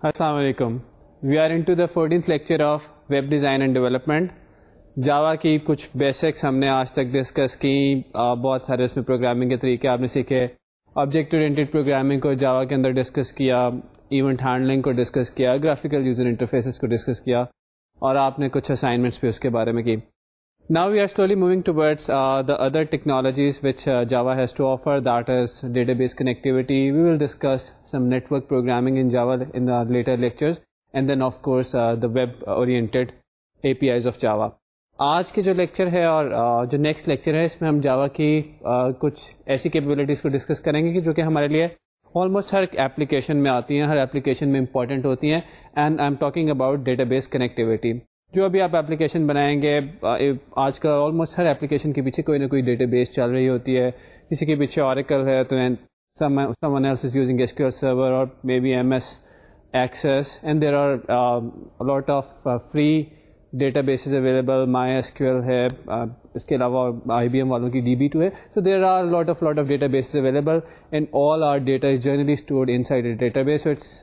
السلام علیکم. We are into the 14th lecture of web design and development. Java کی کچھ basics ہم نے آج تک ڈسکس کی. بہت سارے اس میں پروگرامنگ کے طریقے آپ نے سیکھے. آبجیکٹ اورینٹیڈ پروگرامنگ کو جاوا کے اندر ڈسکس کیا, ایونٹ ہینڈلنگ کو ڈسکس کیا, گرافیکل یوزر انٹرفیسز کو ڈسکس کیا, اور آپ نے کچھ اسائنمنٹس بھی اس کے بارے میں کی. Now we are slowly moving towards the other technologies which Java has to offer, that is database connectivity. We will discuss some network programming in Java in the later lectures, and then of course the web oriented APIs of Java. آج کے جو lecture ہے اور جو next lecture ہے اس میں ہم جاوا کی کچھ ایسی کیپیبلٹیز کو ڈسکس کریں گے جو کہ ہمارے لیے آلموسٹ ہر ایپلیکیشن میں آتی ہیں, ہر ایپلیکیشن میں امپورٹنٹ ہوتی ہیں. And I am talking about data base connectivity. جو ابھی آپ ایپلیکیشن بنائیں گے, آج کل آلموسٹ ہر ایپلیکیشن کے پیچھے کوئی نہ کوئی ڈیٹا بیس چل رہی ہوتی ہے. کسی کے پیچھے اوریکل ہے تو someone else is using SQL Server or maybe MS Access, and there are a lot of free databases available. MySQL ہے, اس کے علاوہ IBM والوں کی DB2 ہے. So there are a lot of databases available, and all our data is generally stored inside a database. So it's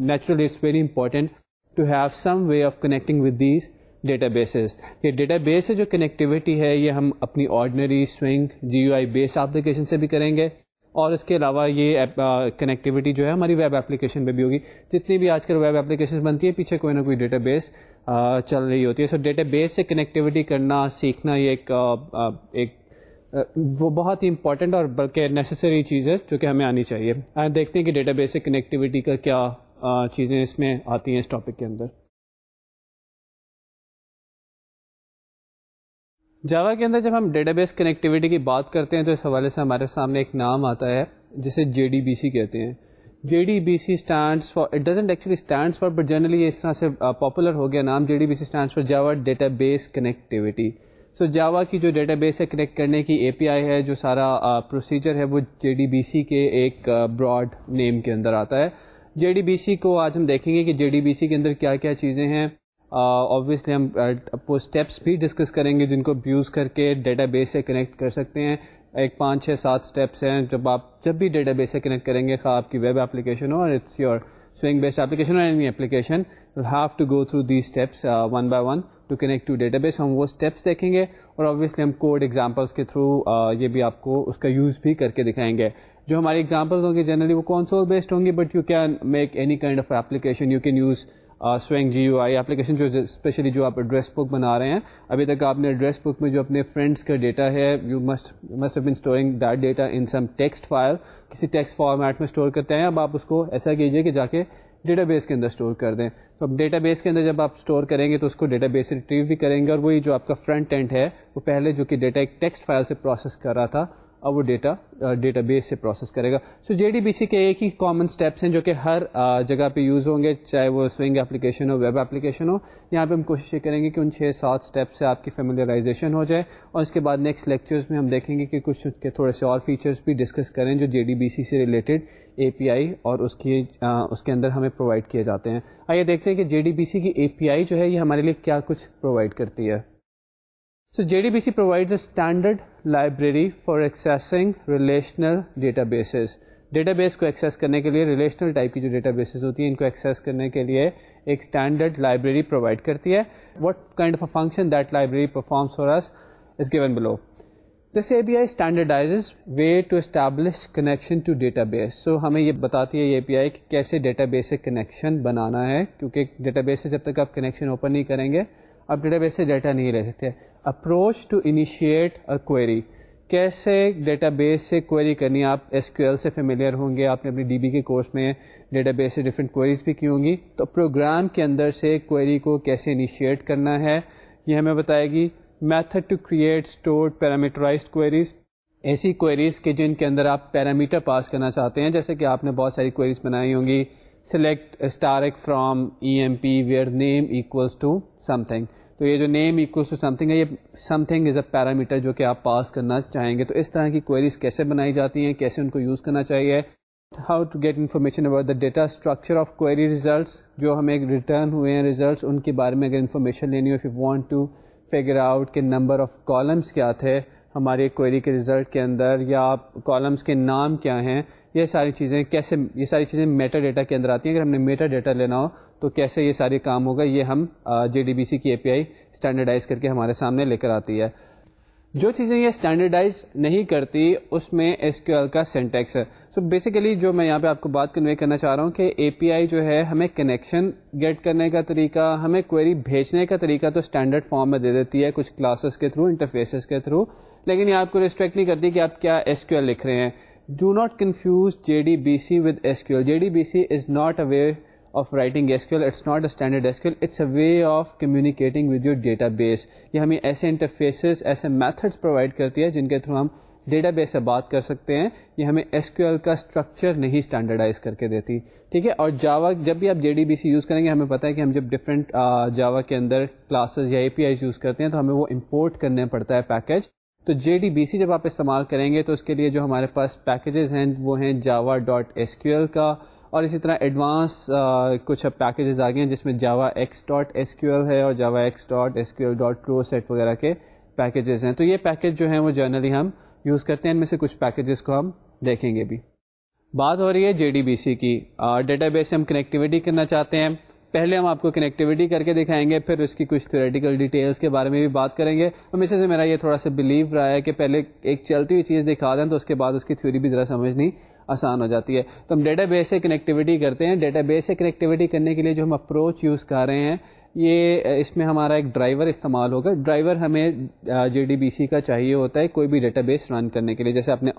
naturally it's very important to have some way of connecting with these databases. یہ data base سے جو connectivity ہے یہ ہم اپنی ordinary swing GUI based application سے بھی کریں گے, اور اس کے علاوہ یہ کنیکٹیوٹی جو ہے ہماری ویب ایپلیکیشن پہ بھی ہوگی. جتنی بھی آج کل ویب ایپلیکیشن بنتی ہے پیچھے کوئی نہ کوئی ڈیٹا بیس چل رہی ہوتی ہے. سو ڈیٹا بیس سے کنیکٹیوٹی کرنا سیکھنا یہ ایک وہ بہت ہی امپورٹنٹ اور بلکہ نیسسری چیز ہے جو کہ ہمیں آنی چاہیے. دیکھتے ہیں کہ ڈیٹا بیس سے کنیکٹیوٹی کا کیا چیزیں اس میں آتی ہیں اس ٹاپک کے اندر. جاوا کے اندر جب ہم ڈیٹا بیس کنیکٹیوٹی کی بات کرتے ہیں تو اس حوالے سے ہمارے سامنے ایک نام آتا ہے جسے JDBC کہتے ہیں. JDBC stands for, it doesn't actually stands for, but generally اس طرح سے پاپولر ہو گیا نام. JDBC stands for Java database connectivity. So Java کی جو ڈیٹا بیس ہے کنیکٹ کرنے کی API ہے, جو سارا پروسیجر ہے وہ JDBC کے ایک براڈ نیم کے اندر آتا ہے. JDBC کو آج ہم دیکھیں گے کہ JDBC کے اندر کیا کیا چیزیں ہیں. obviously ہم اسٹیپس بھی ڈسکس کریں گے جن کو یوز کر کے ڈیٹا بیس سے کنیکٹ کر سکتے ہیں. ایک 5 6 7 اسٹیپس ہیں جب بھی ڈیٹا بیس سے کنیکٹ کریں گے, خواہ آپ کی ویب ایپلیکیشن ہو اور it's your swing based application اور any application, you have to go through these steps one by one to connect to database. ہم وہ اسٹیپس دیکھیں گے اور obviously ہم کوڈ ایگزامپلس کے تھرو یہ بھی آپ کو اس کا یوز بھی کر کے دکھائیں گے. جو ہماری ایگزامپلس ہوں گے جنرلی وہ کنسول بیسڈ ہوں گی, but you can make any kind of application. You can use swing GUI application جو اسپیشلی جو آپ ایڈریس بک بنا رہے ہیں. ابھی تک آپ نے ایڈریس بک میں جو اپنے فرینڈس کا ڈیٹا ہے, you must have been storing that data in some text file, کسی ٹیکسٹ فارمیٹ میں اسٹور کرتے ہیں. اب آپ اس کو ایسا کیجیے کہ جا کے ڈیٹا بیس کے اندر اسٹور کر دیں. تو اب ڈیٹا بیس کے اندر جب آپ اسٹور کریں گے تو اس کو ڈیٹا بیس سے ریٹریو بھی کریں گے, اور وہی جو آپ کا فرنٹ اینڈ ہے وہ پہلے جو کہ ڈیٹا ایک ٹیکسٹ فائل سے پروسیس کر رہا تھا اب وہ ڈیٹا بیس سے پروسیس کرے گا. سو JDBC کے ایک ہی کامن اسٹیپس ہیں جو کہ ہر جگہ پہ یوز ہوں گے, چاہے وہ سوئنگ ایپلیکیشن ہو, ویب ایپلیکیشن ہو. یہاں پہ ہم کوشش یہ کریں گے کہ ان 6 7 اسٹیپ سے آپ کی فیملیرائزیشن ہو جائے, اور اس کے بعد نیکسٹ لیکچرز میں ہم دیکھیں گے کہ کچھ کے تھوڑے سے اور فیچرز بھی ڈسکس کریں جو JDBC سے ریلیٹڈ API اور اس کے اندر ہمیں پرووائڈ کیے جاتے ہیں. آئیے دیکھتے ہیں کہ JDBC کی API جو ہے یہ ہمارے لیے کیا کچھ پرووائڈ کرتی ہے. So JDBC provides a standard library for accessing relational databases. Data base کو ایکسیس کرنے کے لیے ریلیشنل ٹائپ کی جو ڈیٹا بیسز ہوتی ہیں ان کو ایکسیس کرنے کے لیے ایک اسٹینڈرڈ لائبریری پرووائڈ کرتی ہے. What kind of a function that library performs for us is given below. This API standardizes way to establish connection to database. So ہمیں یہ بتاتی ہے یہ API کہ کیسے ڈیٹا بیس سے کنیکشن بنانا ہے, کیونکہ ڈیٹا بیس سے جب تک آپ کنیکشن اوپن نہیں کریں گے آپ ڈیٹا بیس سے ڈیٹا نہیں لے سکتے. Approach to initiate a query, کیسے ڈیٹا بیس سے کوئری کرنی ہے. آپ SQL سے فیملیئر ہوں گے, آپ نے اپنی DB کے کورس میں ڈیٹا بیس سے ڈفرینٹ کوئریز بھی کی ہوں گی. تو پروگرام کے اندر سے کوئری کو کیسے انیشیٹ کرنا ہے یہ ہمیں بتائے گی. Method to create stored parameterised queries, ایسی کوئریز کے جن کے اندر آپ پیرامیٹر پاس کرنا چاہتے ہیں, جیسے کہ آپ نے بہت ساری کوئریز بنائی ہوں گی. Select star from EMP where name equals to something. تو یہ جو name equals to something ہے, یہ some thing is a parameter جو کہ آپ پاس کرنا چاہیں گے. تو اس طرح کی کوئریز کیسے بنائی جاتی ہیں, کیسے ان کو یوز کرنا چاہیے. How to get information about the data structure of query results, جو ہمیں ریٹرن ہوئے ہیں ریزلٹس ان کے بارے میں اگر انفارمیشن لینی ہو. If you want to figure out کہ نمبر آف کالمس کیا تھے ہمارے کوئری کے ریزلٹ کے اندر, یا کالمس کے نام کیا ہیں, یہ ساری چیزیں کیسے، یہ ساری چیزیں میٹا ڈیٹا کے اندر آتی ہیں. اگر ہم نے میٹا ڈیٹا لینا ہو تو کیسے یہ سارے کام ہوگا، یہ ہم JDBC کی API اسٹینڈرڈائز کر کے ہمارے سامنے لے کر آتی ہے. جو چیزیں یہ اسٹینڈرڈائز نہیں کرتی اس میں SQL کا سینٹیکس ہے. سو بیسیکلی جو میں یہاں پہ آپ کو بات کنوے کرنا چاہ رہا ہوں کہ API جو ہے ہمیں کنیکشن گیٹ کرنے کا طریقہ، ہمیں کوئری بھیجنے کا طریقہ تو اسٹینڈرڈ فارم میں دے دیتی ہے کچھ کلاسز کے تھرو، انٹرفیسز کے تھرو، لیکن یہ آپ کو ریسٹرکٹ نہیں کرتی کہ آپ کیا SQL لکھ رہے ہیں. Do not confuse JDBC with SQL. JDBC is not a way of writing SQL. It's not a standard SQL. It's a way of communicating with your database. یہ ہمیں ایسے انٹرفیسز، ایسے میتھڈس پرووائڈ کرتی ہے جن کے تھرو ہم data base سے بات کر سکتے ہیں. یہ ہمیں SQL کا اسٹرکچر نہیں اسٹینڈرڈائز کر کے دیتی. ٹھیک ہے. اور جاوا جب بھی آپ JDBC یوز کریں گے، ہمیں پتہ ہے کہ ہم جب ڈفرینٹ جاوا کے اندر کلاسز یا APIs یوز کرتے ہیں تو ہمیں وہ امپورٹ کرنا پڑتا ہے پیکج. تو JDBC جب آپ استعمال کریں گے تو اس کے لیے جو ہمارے پاس پیکیجز ہیں وہ ہیں java.sql کا، اور اسی طرح ایڈوانس کچھ پیکیجز آ گئے ہیں جس میں javax.sql ہے اور javax.sql.crowset وغیرہ کے پیکیجز ہیں. تو یہ پیکیج جو ہیں وہ جنرلی ہم یوز کرتے ہیں. ان میں سے کچھ پیکیجز کو ہم دیکھیں گے بھی. بات ہو رہی ہے JDBC کی. ڈیٹا بیس سے ہم کنیکٹیوٹی کرنا چاہتے ہیں. پہلے ہم آپ کو کنیکٹیوٹی کر کے دکھائیں گے، پھر اس کی کچھ تھیوریٹیکل ڈیٹیلز کے بارے میں بھی بات کریں گے. ہمیشہ سے میرا یہ تھوڑا سا بلیو رہا ہے کہ پہلے ایک چلتی ہوئی چیز دکھا دیں تو اس کے بعد اس کی تھیوری بھی ذرا سمجھنی آسان ہو جاتی ہے. تو ہم ڈیٹا بیس سے کنیکٹیوٹی کرتے ہیں. ڈیٹا بیس سے کنیکٹیوٹی کرنے کے لیے جو ہم اپروچ یوز کر رہے ہیں، یہ اس میں ہمارا ایک ڈرائیور استعمال ہوگا. ڈرائیور ہمیں JDBC کا چاہیے ہوتا ہے کوئی بھی ڈیٹا بیس رن کرنے کے لیے. جیسے آپ نے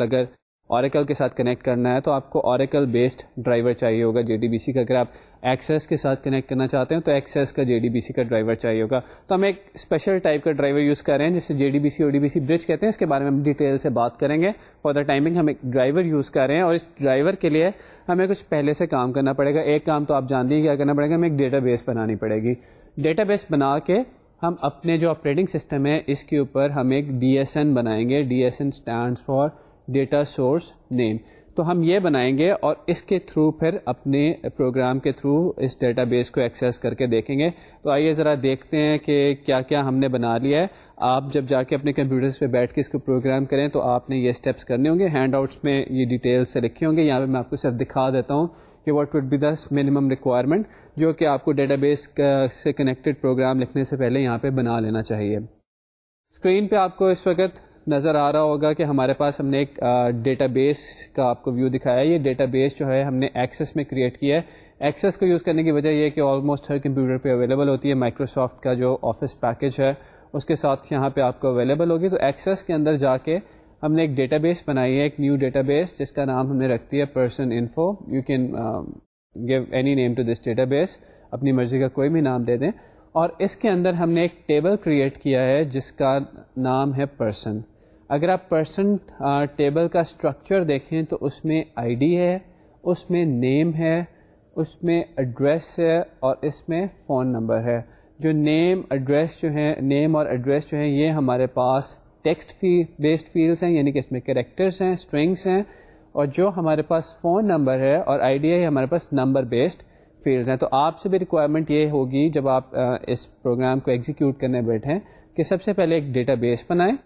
اگر اوریکل کے ساتھ کنیکٹ کرنا ہے تو آپ کو اوریکل بیسڈ ڈرائیور چاہیے ہوگا JDBC کا. اگر آپ ایکسیس کے ساتھ کنیکٹ کرنا چاہتے ہیں تو ایکسیس کا JDBC کا ڈرائیور چاہیے ہوگا. تو ہم ایک اسپیشل ٹائپ کا ڈرائیور یوز کر رہے ہیں جسے JDBC ODBC برج کہتے ہیں. اس کے بارے میں ہم ڈیٹیل سے بات کریں گے. فار دا ٹائمنگ ہم ایک ڈرائیور یوز کر رہے ہیں اور اس ڈرائیور کے لیے ہمیں کچھ پہلے سے کام کرنا پڑے گا. ایک کام تو آپ جانتے ہیں کیا کرنا پڑے گا، ہمیں ایک ڈیٹا بیس بنانی پڑے گی. ڈیٹا بیس بنا کے ہم اپنے جو آپریٹنگ سسٹم ہے اس کے اوپر ہم ایک DSN بنائیں گے. DSN stands for data source name. تو ہم یہ بنائیں گے اور اس کے تھرو پھر اپنے پروگرام کے تھرو اس ڈیٹا بیس کو ایکسیس کر کے دیکھیں گے. تو آئیے ذرا دیکھتے ہیں کہ کیا کیا ہم نے بنا لیا ہے. آپ جب جا کے اپنے کمپیوٹرز پہ بیٹھ کے اس کو پروگرام کریں تو آپ نے یہ اسٹیپس کرنے ہوں گے. ہینڈ آؤٹس میں یہ ڈیٹیل سے لکھے ہوں گے. یہاں پہ میں آپ کو صرف دکھا دیتا ہوں کہ what would be the minimum requirement جو کہ آپ کو ڈیٹا بیس سے کنیکٹڈ پروگرام لکھنے سے پہلے یہاں پہ بنا لینا چاہیے. اسکرین پہ آپ کو اس وقت نظر آ رہا ہوگا کہ ہمارے پاس ہم نے ایک ڈیٹا بیس کا آپ کو ویو دکھایا ہے. یہ ڈیٹا بیس جو ہے ہم نے ایکسیس میں کریٹ کیا ہے. ایکسیس کو یوز کرنے کی وجہ یہ ہے کہ آلموسٹ ہر کمپیوٹر پہ اویلیبل ہوتی ہے. مائکروسافٹ کا جو آفس پیکج ہے اس کے ساتھ یہاں پہ آپ کو اویلیبل ہوگی. تو ایکسیس کے اندر جا کے ہم نے ایک ڈیٹا بیس بنائی ہے, ایک نیو ڈیٹا بیس جس کا نام ہم نے رکھ دیا person info. You can give any name to this database, اپنی مرضی کا کوئی بھی نام دے دیں. اور اس کے اندر ہم نے ایک ٹیبل کریٹ کیا ہے جس کا نام ہے پرسن. اگر آپ پرسن ٹیبل کا اسٹرکچر دیکھیں تو اس میں آئی ڈی ہے, اس میں نیم ہے, اس میں ایڈریس ہے اور اس میں فون نمبر ہے. جو نیم اور ایڈریس جو ہیں یہ ہمارے پاس ٹیکسٹ بیسڈ فیلڈس ہیں, یعنی کہ اس میں کریکٹرس ہیں, اسٹرنگس ہیں. اور جو ہمارے پاس فون نمبر ہے اور آئی ڈی ہے, یہ ہمارے پاس نمبر بیسڈ فیلڈز ہیں. تو آپ سے بھی ریکوائرمنٹ یہ ہوگی جب آپ اس پروگرام کو ایگزیکیوٹ کرنے بیٹھیں کہ سب سے پہلے ایک ڈیٹا بیس بنائیں.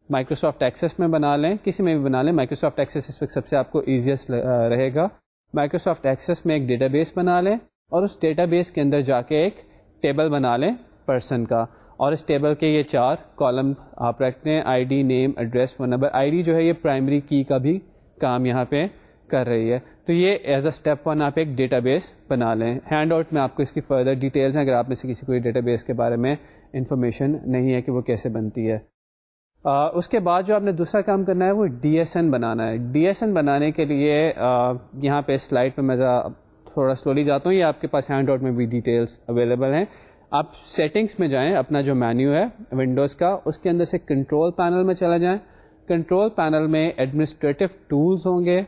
مائکروسافٹ ایکسیس میں بنا لیں, کسی میں بھی بنا لیں. مائکروسافٹ ایکسیس اس وقت سب سے آپ کو ایزیسٹ رہے گا. مائکروسافٹ ایکسیس میں ایک ڈیٹا بیس بنا لیں اور اس ڈیٹا بیس کے اندر جا کے ایک ٹیبل بنا لیں پرسن کا. اور اس ٹیبل کے یہ 4 کالم آپ رکھتے ہیں, I D, name, address, phone number. I D جو ہے یہ پرائمری کی کا بھی کام یہاں پہ کر رہی ہے. تو یہ ایز اے اسٹیپ 1 آپ ایک ڈیٹا بیس بنا لیں. ہینڈ آؤٹ میں آپ کو اس کی فردر ڈیٹیلز ہیں اگر آپ میں سے کسی کو ڈیٹا بیس کے بارے میں انفارمیشن نہیں ہے کہ وہ کیسے بنتی ہے. اس کے بعد جو آپ نے دوسرا کام کرنا ہے وہ DSN بنانا ہے. DSN بنانے کے لیے یہاں پہ سلائڈ پہ میں تھوڑا سلولی جاتا ہوں, یہ آپ کے پاس ہینڈ آؤٹ میں بھی ڈیٹیلز اویلیبل ہیں. آپ سیٹنگس میں جائیں, اپنا جو مینیو ہے ونڈوز کا اس کے اندر سے کنٹرول پینل میں چلا جائیں. کنٹرول پینل میں ایڈمنسٹریٹو ٹولز ہوں گے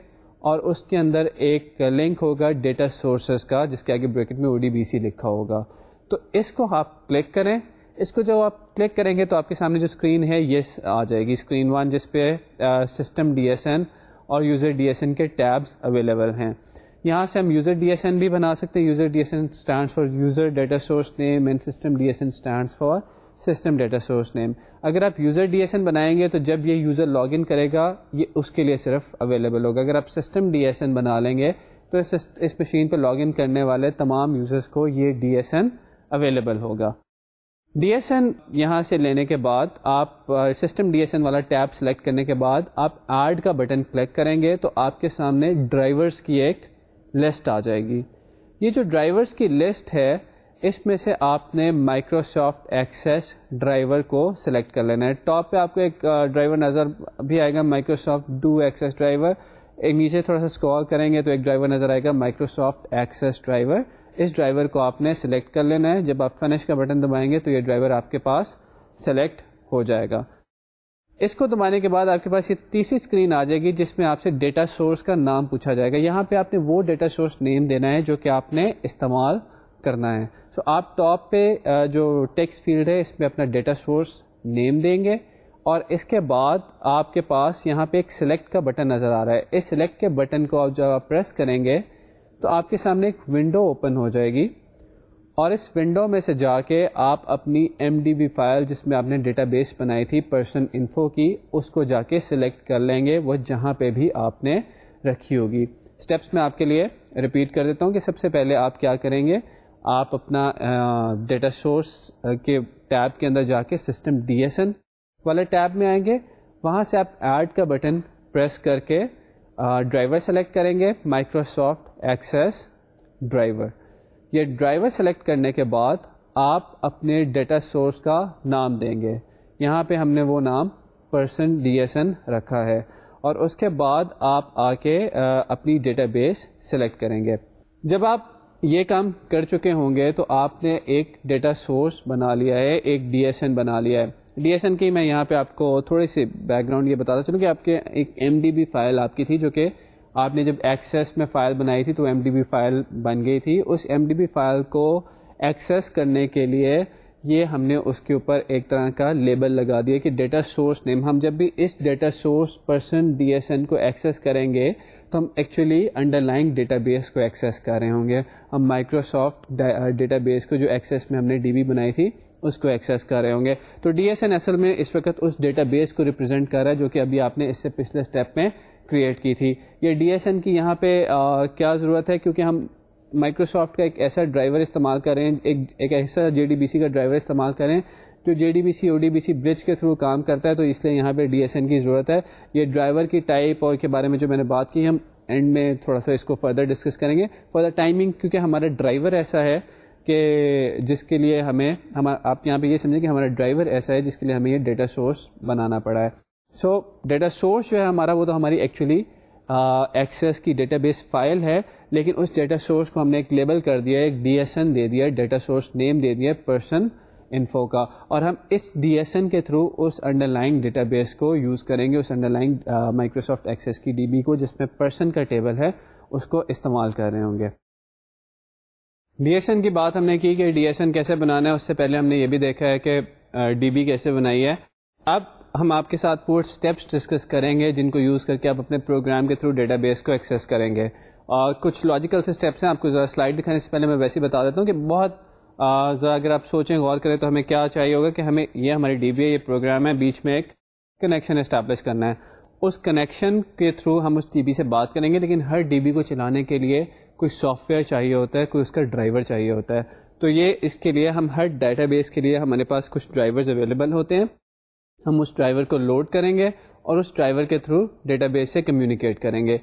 اور اس کے اندر ایک لنک ہوگا ڈیٹا سورسز کا جس کے آگے بریکٹ میں ODBC لکھا ہوگا. تو اس کو آپ کلک کریں. اس کو جو آپ کلک کریں گے تو آپ کے سامنے جو اسکرین ہے یہ آ جائے گی, اسکرین 1, جس پہ سسٹم DSN اور یوزر DSN کے ٹیبز اویلیبل ہیں. یہاں سے ہم یوزر DSN بھی بنا سکتے ہیں. User DSN stands for user data source name and system DSN stands for system data source name. اگر آپ یوزر ڈی ایس این بنائیں گے تو جب یہ یوزر لاگ ان کرے گا یہ اس کے لیے صرف اویلیبل ہوگا. اگر آپ سسٹم ڈی ایس این بنا لیں گے تو اس مشین پہ لاگ ان کرنے والے تمام یوزرس کو یہ ڈی ایس این اویلیبل ہوگا. ڈی ایس این یہاں سے لینے کے بعد آپ سسٹم ڈی ایس این والا ٹیب سلیکٹ کرنے کے بعد آپ ایڈ کا بٹن کلک کریں گے تو آپ کے سامنے ڈرائیورس کی ایک لسٹ آ جائے گی. یہ جو ڈرائیورس کی لسٹ ہے اس میں سے آپ نے مائکروسافٹ ایکسیس ڈرائیور کو سلیکٹ کر لینا ہے. ٹاپ پہ آپ کو ایک ڈرائیور نظر بھی آئے گا مائکروسافٹ ڈو ایکسیس ڈرائیور. ایک نیچے تھوڑا سا اسکرول کریں گے تو ایک ڈرائیور نظر آئے گا مائکروسافٹ ایکسیس ڈرائیور. اس ڈرائیور کو آپ نے سلیکٹ کر لینا ہے. جب آپ فنش کا بٹن دبائیں گے تو یہ ڈرائیور آپ کے پاس سلیکٹ ہو جائے گا. اس کو دبانے کے بعد آپ کے پاس یہ تیسری اسکرین آ جائے گی جس میں آپ سے ڈیٹا سورس کا نام پوچھا جائے گا. یہاں پہ آپ نے وہ ڈیٹا سورس نیم دینا ہے جو کہ آپ نے استعمال کرنا ہے. سو آپ ٹاپ پہ جو ٹیکسٹ فیلڈ ہے اس میں اپنا ڈیٹا سورس نیم دیں گے اور اس کے بعد آپ کے پاس یہاں پہ ایک سلیکٹ کا بٹن نظر آ رہا ہے. اس سلیکٹ کے بٹن کو آپ جب آپ پریس کریں گے تو آپ کے سامنے ایک ونڈو اوپن ہو جائے گی اور اس ونڈو میں سے جا کے آپ اپنی MDB فائل جس میں آپ نے ڈیٹا بیس بنائی تھی پرسن انفو کی اس کو جا کے سلیکٹ کر لیں گے وہ جہاں پہ بھی آپ نے رکھی ہوگی. اسٹیپس میں آپ کے لیے ریپیٹ کر دیتا ہوں کہ سب سے پہلے آپ کیا کریں گے. آپ اپنا ڈیٹا سورس کے ٹیب کے اندر جا کے سسٹم ڈی ایس این والے ٹیب میں آئیں گے. وہاں سے آپ ایڈ کا بٹن پریس کر کے ڈرائیور سلیکٹ کریں گے مائکروسافٹ ایکسیس ڈرائیور. یہ ڈرائیور سلیکٹ کرنے کے بعد آپ اپنے ڈیٹا سورس کا نام دیں گے. یہاں پہ ہم نے وہ نام پرسن ڈی ایس این رکھا ہے اور اس کے بعد آپ آ کے اپنی ڈیٹا بیس سلیکٹ کریں گے. جب آپ یہ کام کر چکے ہوں گے تو آپ نے ایک ڈیٹا سورس بنا لیا ہے, ایک ڈی ایس این بنا لیا ہے. ڈی ایس این کی میں یہاں پہ آپ کو تھوڑی سی بیک گراؤنڈ یہ بتاتا چلوں کہ آپ کے ایک MDB فائل آپ کی تھی جو کہ آپ نے جب ایکسیس میں فائل بنائی تھی تو MDB فائل بن گئی تھی. اس MDB فائل کو ایکسیس کرنے کے لیے یہ ہم نے اس کے اوپر ایک طرح کا لیبل لگا دیا کہ ڈیٹا سورس نیم. ہم جب بھی اس data source person D S N کو ایکسیس کریں گے تو ہم actually underlying database کو ایکسیس کر رہے ہوں گے. ہم مائکروسافٹ ڈیٹا بیس کو جو ایکسیس میں ہم نے DB بنائی تھی اس کو ایکسیس کر رہے ہوں گے. تو ڈی ایس این اصل میں اس وقت اس ڈیٹا بیس کو ریپرزینٹ کر رہا ہے جو کہ ابھی آپ نے اس سے پچھلے اسٹیپ میں کریٹ کی تھی. یہ ڈی ایس این کی یہاں پہ کیا ضرورت ہے کیونکہ ہم مائکروسافٹ کا ایک ایسا ڈرائیور استعمال کریں, ایک ایسا JDBC کا ڈرائیور استعمال کریں جو JDBC ODBC برج کے تھرو کام کرتا ہے, تو اس لیے یہاں پہ ڈی ایس این کی ضرورت ہے. یہ ڈرائیور کی ٹائپ اور کے بارے میں جو میں نے بات کی ہم اینڈ میں تھوڑا سا اس کو فردر ڈسکس کریں گے. فار دا ٹائمنگ کیونکہ ہمارا ڈرائیور ایسا ہے کہ جس کے لیے ہمیں آپ یہاں پہ یہ سمجھیں کہ ہمارا ڈرائیور ایسا ہے جس کے لیے ہمیں یہ ڈیٹا سورس بنانا پڑا ہے. سو ڈیٹا سورس جو ہے ہمارا وہ تو ہماری ایکچولی ایکسیس کی ڈیٹا بیس فائل ہے, لیکن اس ڈیٹا سورس کو ہم نے ایک لیبل کر دیا ہے, ایک ڈی ایس این دے دیا ہے, ڈیٹا سورس نیم دے دیا ہے پرسن انفو کا, اور ہم اس ڈی ایس این کے تھرو اس انڈر لائن ڈیٹا بیس کو یوز کریں گے, اس انڈر لائن مائکروسافٹ ایکسیس کی DB کو جس میں پرسن کا ٹیبل ہے اس کو استعمال کر رہے ہوں گے. ڈی ایس این کی بات ہم نے کی کہ ڈی ایس این کیسے بنانا ہے, اس سے پہلے ہم نے یہ بھی دیکھا ہے کہ DB کیسے بنائی ہے. اب ہم آپ کے ساتھ پورے اسٹیپس ڈسکس کریں گے جن کو یوز کر کے آپ اپنے پروگرام کے تھرو ڈیٹا بیس کو ایکسیس کریں گے. اور کچھ لاجیکل سے اسٹیپس ہیں, آپ کو ذرا سلائڈ دکھانے سے پہلے میں ویسے ہی بتا دیتا ہوں کہ بہت ذرا اگر آپ سوچیں غور کریں تو ہمیں کیا چاہیے ہوگا کہ ہمیں یہ ہماری DB ہے, یہ پروگرام ہے, بیچ میں ایک کنیکشن اسٹیبلش کرنا ہے. اس کنیکشن کے تھرو ہم اس DB سے بات کریں گے, لیکن ہر DB کو چلانے کے لیے کوئی سافٹ ویئر چاہیے ہوتا ہے, کوئی اس کا ڈرائیور چاہیے ہوتا ہے. تو یہ اس کے لیے ہم ہر ڈیٹا بیس کے لیے ہمارے پاس کچھ ڈرائیورز اویلیبل ہوتے ہیں. ہم اس ڈرائیور کو لوڈ کریں گے اور اس ڈرائیور کے تھرو ڈیٹا بیس سے کمیونیکیٹ کریں گے.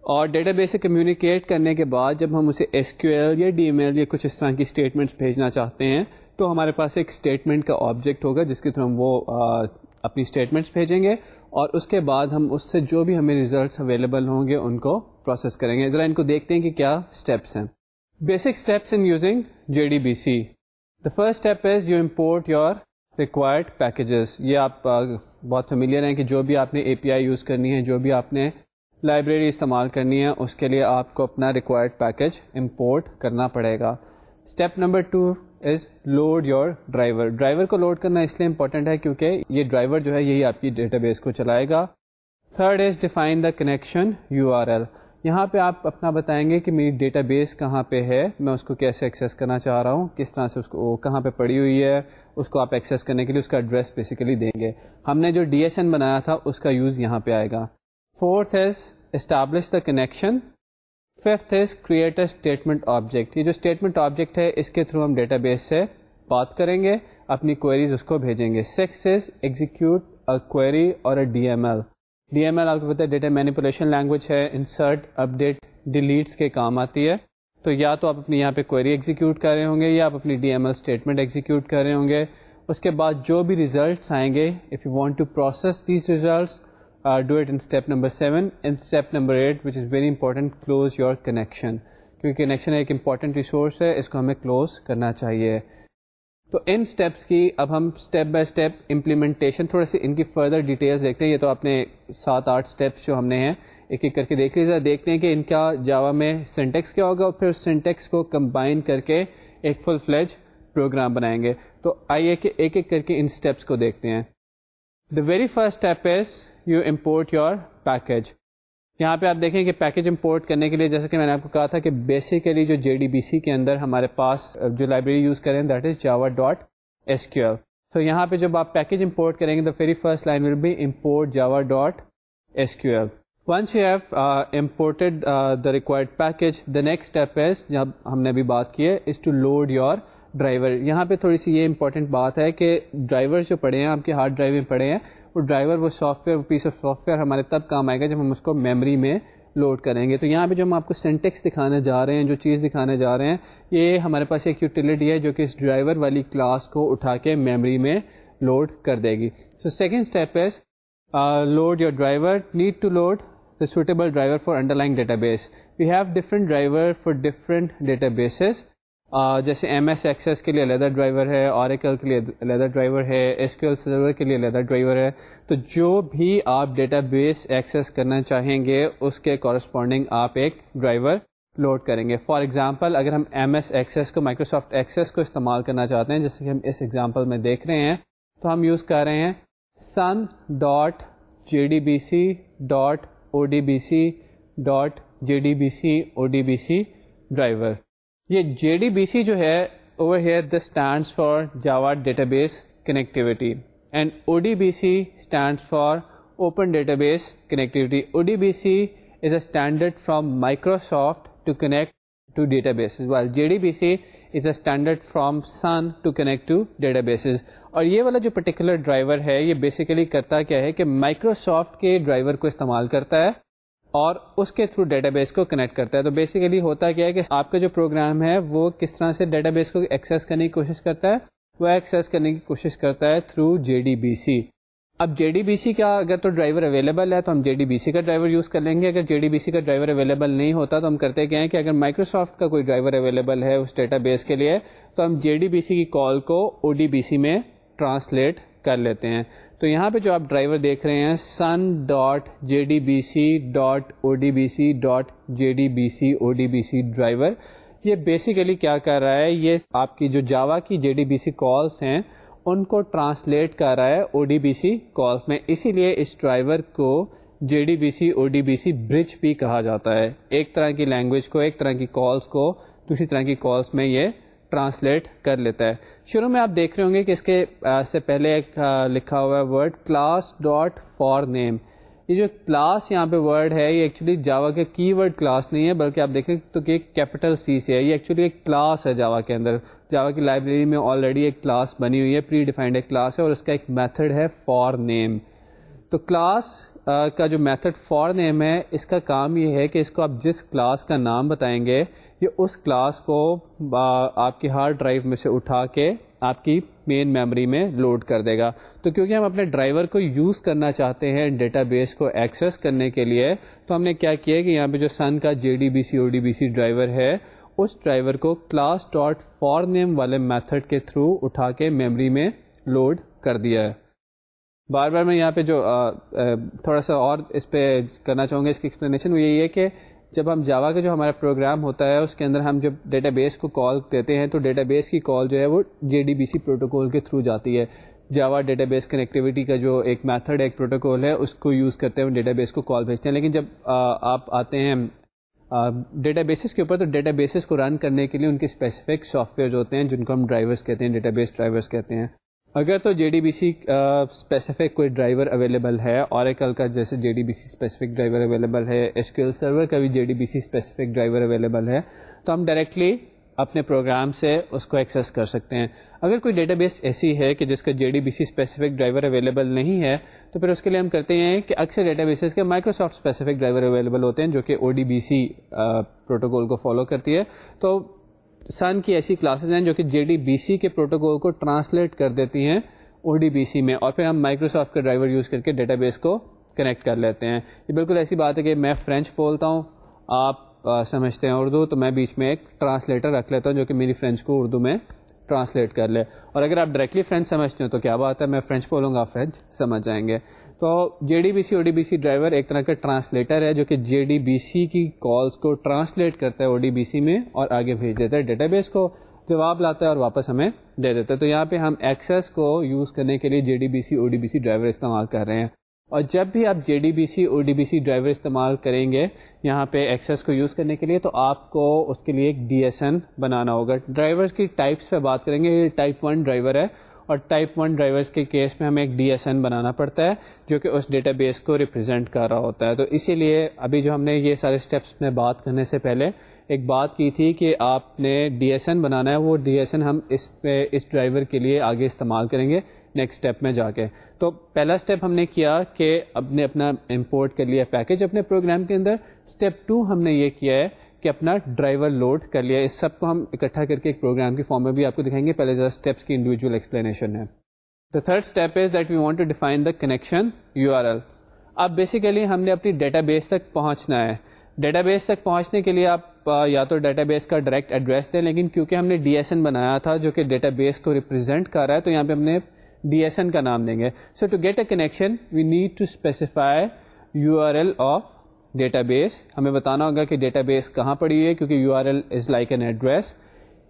اور ڈیٹا بیس سے کمیونیکیٹ کرنے کے بعد جب ہم اسے SQL یا DML یا کچھ اس طرح کی اسٹیٹمنٹس بھیجنا چاہتے ہیں تو ہمارے پاس ایک اسٹیٹمنٹ کا آبجیکٹ ہوگا جس کے تھرو ہم وہ اپنی اسٹیٹمنٹس بھیجیں گے, اور اس کے بعد ہم اس سے جو بھی ہمیں ریزلٹس اویلیبل ہوں گے ان کو پروسیس کریں گے. ذرا ان کو دیکھتے ہیں کہ کیا اسٹیپس ہیں. Basic steps in using JDBC. The first step is you import your required packages. یہ آپ بہت فیملیئر ہیں کہ جو بھی آپ نے API یوز کرنی ہے, جو بھی آپ نے لائبریری استعمال کرنی ہے, اس کے لیے آپ کو اپنا ریکوائرڈ پیکیج امپورٹ کرنا پڑے گا. Step number 2 is load your driver. Driver کو لوڈ کرنا اس لیے امپورٹنٹ ہے کیونکہ یہ ڈرائیور جو ہے یہی آپ کی ڈیٹا بیس کو چلائے گا. Third is define the connection URL. یہاں پہ آپ اپنا بتائیں گے کہ میری ڈیٹا بیس کہاں پہ ہے, میں اس کو کیسے ایکسیس کرنا چاہ رہا ہوں, کس طرح سے اس کو کہاں پہ پڑی ہوئی ہے, اس کو آپ ایکسیس کرنے کے لیے اس کا ایڈریس بیسیکلی دیں گے. ہم نے جو DSN بنایا تھا اس کا یوز یہاں پہ آئے گا. Fourth is establish the connection. Fifth is create a statement object. یہ جو اسٹیٹمنٹ آبجیکٹ ہے اس کے تھرو ہم ڈیٹا بیس سے بات کریں گے, اپنی کوئریز اس کو بھیجیں گے. Six is execute a query اور اے DML. DML آپ کو پتہ ہے ڈیٹا مینیپولیشن لینگویج ہے, انسرٹ اپڈیٹ ڈیلیٹس کے کام آتی ہے. تو یا تو آپ اپنی یہاں پہ کوئری ایگزیکیوٹ کر رہے ہوں گے یا آپ اپنی DML اسٹیٹمنٹ ایگزیکیوٹ کر رہے ہوں گے. اس کے بعد جو بھی ریزلٹس آئیں گے, if you want to process these results, do it in step number 7. In step number 8, which is very important, close your connection. کیونکہ کنیکشن ایک امپورٹنٹ ریسورس ہے, اس کو ہمیں کلوز کرنا چاہیے. تو ان اسٹیپس کی اب ہم اسٹیپ بائی اسٹیپ امپلیمنٹیشن تھوڑے سی ان کی فردر ڈیٹیلس دیکھتے ہیں. یہ تو آپ نے 7-8 اسٹیپس جو ہم نے ہیں ایک ایک کر کے دیکھ لیجیے. دیکھتے ہیں کہ ان کا جاوا میں سینٹیکس کیا ہوگا اور پھر اس سینٹیکس کو کمبائن کر کے ایک فل فلیج پروگرام بنائیں گے. تو آئیے کہ ایک ایک کر کے ان اسٹیپس کو دیکھتے ہیں. The very first step is you import your package. یہاں پہ آپ دیکھیں کہ پیکج امپورٹ کرنے کے لیے جیسے کہ میں نے آپ کو کہا تھا کہ بیسیکلی جو JDBC کے اندر ہمارے پاس جو لائبریری یوز کریں دیٹ از java.sql. تو یہاں پہ جب آپ پیکج امپورٹ کریں گے the very first line will be import java.sql. Once you have imported the required package, the next step is جب ہم نے ابھی بات کی ہے is to load your driver. یہاں پہ تھوڑی سی یہ امپورٹنٹ بات ہے کہ ڈرائیور جو پڑے ہیں آپ کے ہارڈ ڈرائیو میں پڑے ہیں, وہ ڈرائیور وہ سافٹ ویئر, وہ پیس آف سافٹ ویئر ہمارے تب کام آئے گا جب ہم اس کو میموری میں لوڈ کریں گے. تو یہاں پہ جو ہم آپ کو سینٹیکس دکھانے جا رہے ہیں, جو چیز دکھانے جا رہے ہیں, یہ ہمارے پاس ایک یوٹیلیٹی ہے جو کہ اس ڈرائیور والی کلاس کو اٹھا کے میموری میں لوڈ کر دے گی. So second step is load your driver. Need to load the suitable driver for underlying database. We have different driver for different databases. جیسے MS ایکسیس کے لیے علیحدہ ڈرائیور ہے, اوریکل کے لیے علیحدہ ڈرائیور ہے, SQL سرور کے لیے علیحدہ ڈرائیور ہے. تو جو بھی آپ ڈیٹا بیس ایکسیس کرنا چاہیں گے اس کے کورسپونڈنگ آپ ایک ڈرائیور لوڈ کریں گے. فار ایگزامپل اگر ہم MS ایکسیس کو, مائکروسافٹ ایکسیس کو استعمال کرنا چاہتے ہیں جیسے کہ ہم اس ایگزامپل میں دیکھ رہے ہیں, تو ہم یوز کر رہے ہیں sun.jdbc.odbc.jdbc ڈرائیور. یہ JDBC جو ہے over here this stands for Java Database Connectivity and ODBC stands for Open Database Connectivity. ODBC is a standard from Microsoft to connect to databases while JDBC is a standard from Sun to connect to databases. اور یہ والا جو particular driver ہے یہ basically کرتا کیا ہے کہ مائکروسافٹ کے ڈرائیور کو استعمال کرتا ہے اور اس کے تھرو ڈیٹا بیس کو کنیکٹ کرتا ہے. تو بیسیکلی ہوتا کیا ہے کہ آپ کا جو پروگرام ہے وہ کس طرح سے ڈیٹا بیس کو ایکسیس کرنے کی کوشش کرتا ہے, وہ ایکسیس کرنے کی کوشش کرتا ہے تھرو JDBC. اب JDBC کا اگر تو ڈرائیور اویلیبل ہے تو ہم JDBC کا ڈرائیور یوز کر لیں گے. اگر JDBC کا ڈرائیور اویلیبل نہیں ہوتا تو ہم کرتے کیا ہے کہ اگر مائکروسافٹ کا کوئی ڈرائیور اویلیبل ہے اس ڈیٹا بیس کے لیے تو ہم JDBC کی کال کو ODBC میں ٹرانسلیٹ کر لیتے ہیں. تو یہاں پہ جو آپ ڈرائیور دیکھ رہے ہیں sun.jdbc.odbc.jdbc ڈرائیور, یہ بیسیکلی کیا کر رہا ہے, یہ آپ کی جو جاوا کی JDBC کالس ہیں ان کو ٹرانسلیٹ کر رہا ہے ODBC کالس میں. اسی لیے اس ڈرائیور کو JDBC ODBC برج بھی کہا جاتا ہے. ایک طرح کی لینگویج کو, ایک طرح کی کالس کو دوسری طرح کی کالس میں یہ ٹرانسلیٹ کر لیتا ہے. شروع میں آپ دیکھ رہے ہوں گے کہ اس کے سے پہلے ایک لکھا ہوا ہے ورڈ کلاس ڈاٹ فار نیم. یہ جو کلاس یہاں پہ ورڈ ہے یہ ایکچولی جاوا کا کی ورڈ کلاس نہیں ہے بلکہ آپ دیکھیں تو کہ کیپٹل C سے ہے. یہ ایکچولی ایک کلاس ہے جاوا کے اندر. جاوا کی لائبریری میں آلریڈی ایک کلاس بنی ہوئی ہے, پری ڈیفائنڈ ایک کلاس ہے اور اس کا ایک میتھڈ ہے فار نیم. تو کلاس کا جو میتھڈ فار نیم ہے اس کا کام یہ ہے کہ اس کو آپ جس کلاس کا نام بتائیں گے یہ اس کلاس کو آپ کی ہارڈ ڈرائیو میں سے اٹھا کے آپ کی مین میموری میں لوڈ کر دے گا. تو کیونکہ ہم اپنے ڈرائیور کو یوز کرنا چاہتے ہیں ڈیٹا بیس کو ایکسیس کرنے کے لیے تو ہم نے کیا کیا کہ یہاں پہ جو سن کا JDBC ODBC ڈرائیور ہے اس ڈرائیور کو کلاس ڈاٹ فار نیم والے میتھڈ کے تھرو اٹھا کے میموری میں لوڈ کر دیا ہے. بار بار میں یہاں پہ جو تھوڑا سا اور اس پہ کرنا چاہوں گا اس کی ایکسپلینیشن وہ یہی ہے کہ جب ہم جاوا کا جو ہمارا پروگرام ہوتا ہے اس کے اندر ہم جب ڈیٹا بیس کو کال دیتے ہیں تو ڈیٹا بیس کی کال جو ہے وہ JDBC پروٹوکول کے تھرو جاتی ہے. جاوا ڈیٹا بیس کنیکٹیوٹی کا جو ایک میتھڈ ایک پروٹوکول ہے اس کو یوز کرتے ہوئے ڈیٹا بیس کو کال بھیجتے ہیں. لیکن جب آپ آتے ہیں ڈیٹا بیسز کے اوپر. تو ڈیٹا بیسز کو رن کرنے کے لیے ان کے اسپیسیفک سافٹ ویئر ہوتے ہیں جن کو ہم ڈرائیورس کہتے ہیں, ڈیٹا بیس ڈرائیورس کہتے ہیں. اگر تو J D B C specific کوئی ڈرائیور اویلیبل ہے, اوریکل کا جیسے J D B C specific driver available ہے, ایس کیو ایل سرور کا بھی J D B C specific driver available ہے, تو ہم ڈائریکٹلی اپنے پروگرام سے اس کو ایکسیس کر سکتے ہیں. اگر کوئی ڈیٹا بیس ایسی ہے کہ جس کا J D B C specific driver available نہیں ہے, تو پھر اس کے لیے ہم کرتے ہیں کہ اکثر ڈیٹا بیسز کے مائکروسافٹ اسپیسیفک ڈرائیور اویلیبل ہوتے ہیں جو کہ O D B C protocol کو فالو کرتی ہے. تو سن کی ایسی کلاسز ہیں جو کہ جے ڈی بی سی کے پروٹوکول کو ٹرانسلیٹ کر دیتی ہیں او ڈی بی سی میں, اور پھر ہم مائکروسافٹ کا ڈرائیور یوز کر کے ڈیٹا بیس کو کنیکٹ کر لیتے ہیں. یہ بالکل ایسی بات ہے کہ میں فرینچ بولتا ہوں, آپ سمجھتے ہیں اردو, تو میں بیچ میں ایک ٹرانسلیٹر رکھ لیتا ہوں جو کہ میری فرینچ کو اردو میں ٹرانسلیٹ کر لے. اور اگر آپ ڈائریکٹلی فرینچ سمجھتے ہو تو کیا بات ہے, میں فرینچ بولوں گا, آپ فرینچ سمجھ جائیں گے. تو J D B C O D B C driver ایک طرح کا ٹرانسلیٹر ہے جو کہ جے ڈی بی سی کی کالز کو ٹرانسلیٹ کرتا ہے او ڈی بی سی میں اور آگے بھیج دیتا ہے ڈیٹا بیس کو, جواب لاتا ہے اور واپس ہمیں دے دیتا ہے. تو یہاں پہ ہم ایکسیس کو یوز کرنے کے لیے J D B C O D B C driver استعمال کر رہے ہیں. اور جب بھی آپ J D B C O D B C driver استعمال کریں گے یہاں پہ ایکسیس کو یوز کرنے کے لیے, تو آپ کو اس کے لیے ایک ڈی ایس این بنانا ہوگا. ڈرائیورز کی ٹائپس پہ بات کریں گے, یہ ٹائپ 1 ڈرائیور ہے, اور ٹائپ 1 ڈرائیورز کے کیس میں ہمیں ایک ڈی ایس این بنانا پڑتا ہے جو کہ اس ڈیٹا بیس کو ریپرزینٹ کر رہا ہوتا ہے. تو اسی لیے ابھی جو ہم نے یہ سارے اسٹیپس میں بات کرنے سے پہلے ایک بات کی تھی کہ آپ نے ڈی ایس این بنانا ہے, وہ ڈی ایس این ہم اس ڈرائیور کے لیے آگے استعمال کریں گے نیکسٹ اسٹیپ میں جا کے. تو پہلا اسٹیپ ہم نے کیا کہ اب نے اپنا امپورٹ کر لیا پیکج اپنے پروگرام کے اندر. اسٹیپ 2 ہم نے یہ کیا ہے کہ اپنا ڈرائیور لوڈ کر لیا. اس سب کو ہم اکٹھا کر کے ایک پروگرام کی فارم میں بھی آپ کو دکھائیں گے, پہلے ذرا اسٹیپس کی انڈیویجول ایکسپلینیشن ہے. The third step is that we want to define the connection URL. اب بیسیکلی ہم نے اپنی ڈیٹا بیس تک پہنچنا ہے. ڈیٹا بیس تک پہنچنے کے لیے آپ یا تو ڈیٹا بیس کا ڈائریکٹ ایڈریس دیں, لیکن کیونکہ ہم نے ڈی ایس این بنایا تھا جو کہ ڈیٹا بیس کو ریپرزینٹ کر رہا ہے, تو یہاں پہ ہم نے ڈی ایس این کا نام دیں گے. So to get a connection we need to specify U R L of database. ہمیں بتانا ہوگا کہ ڈیٹا بیس کہاں پڑی ہے, کیونکہ you R L is like an address.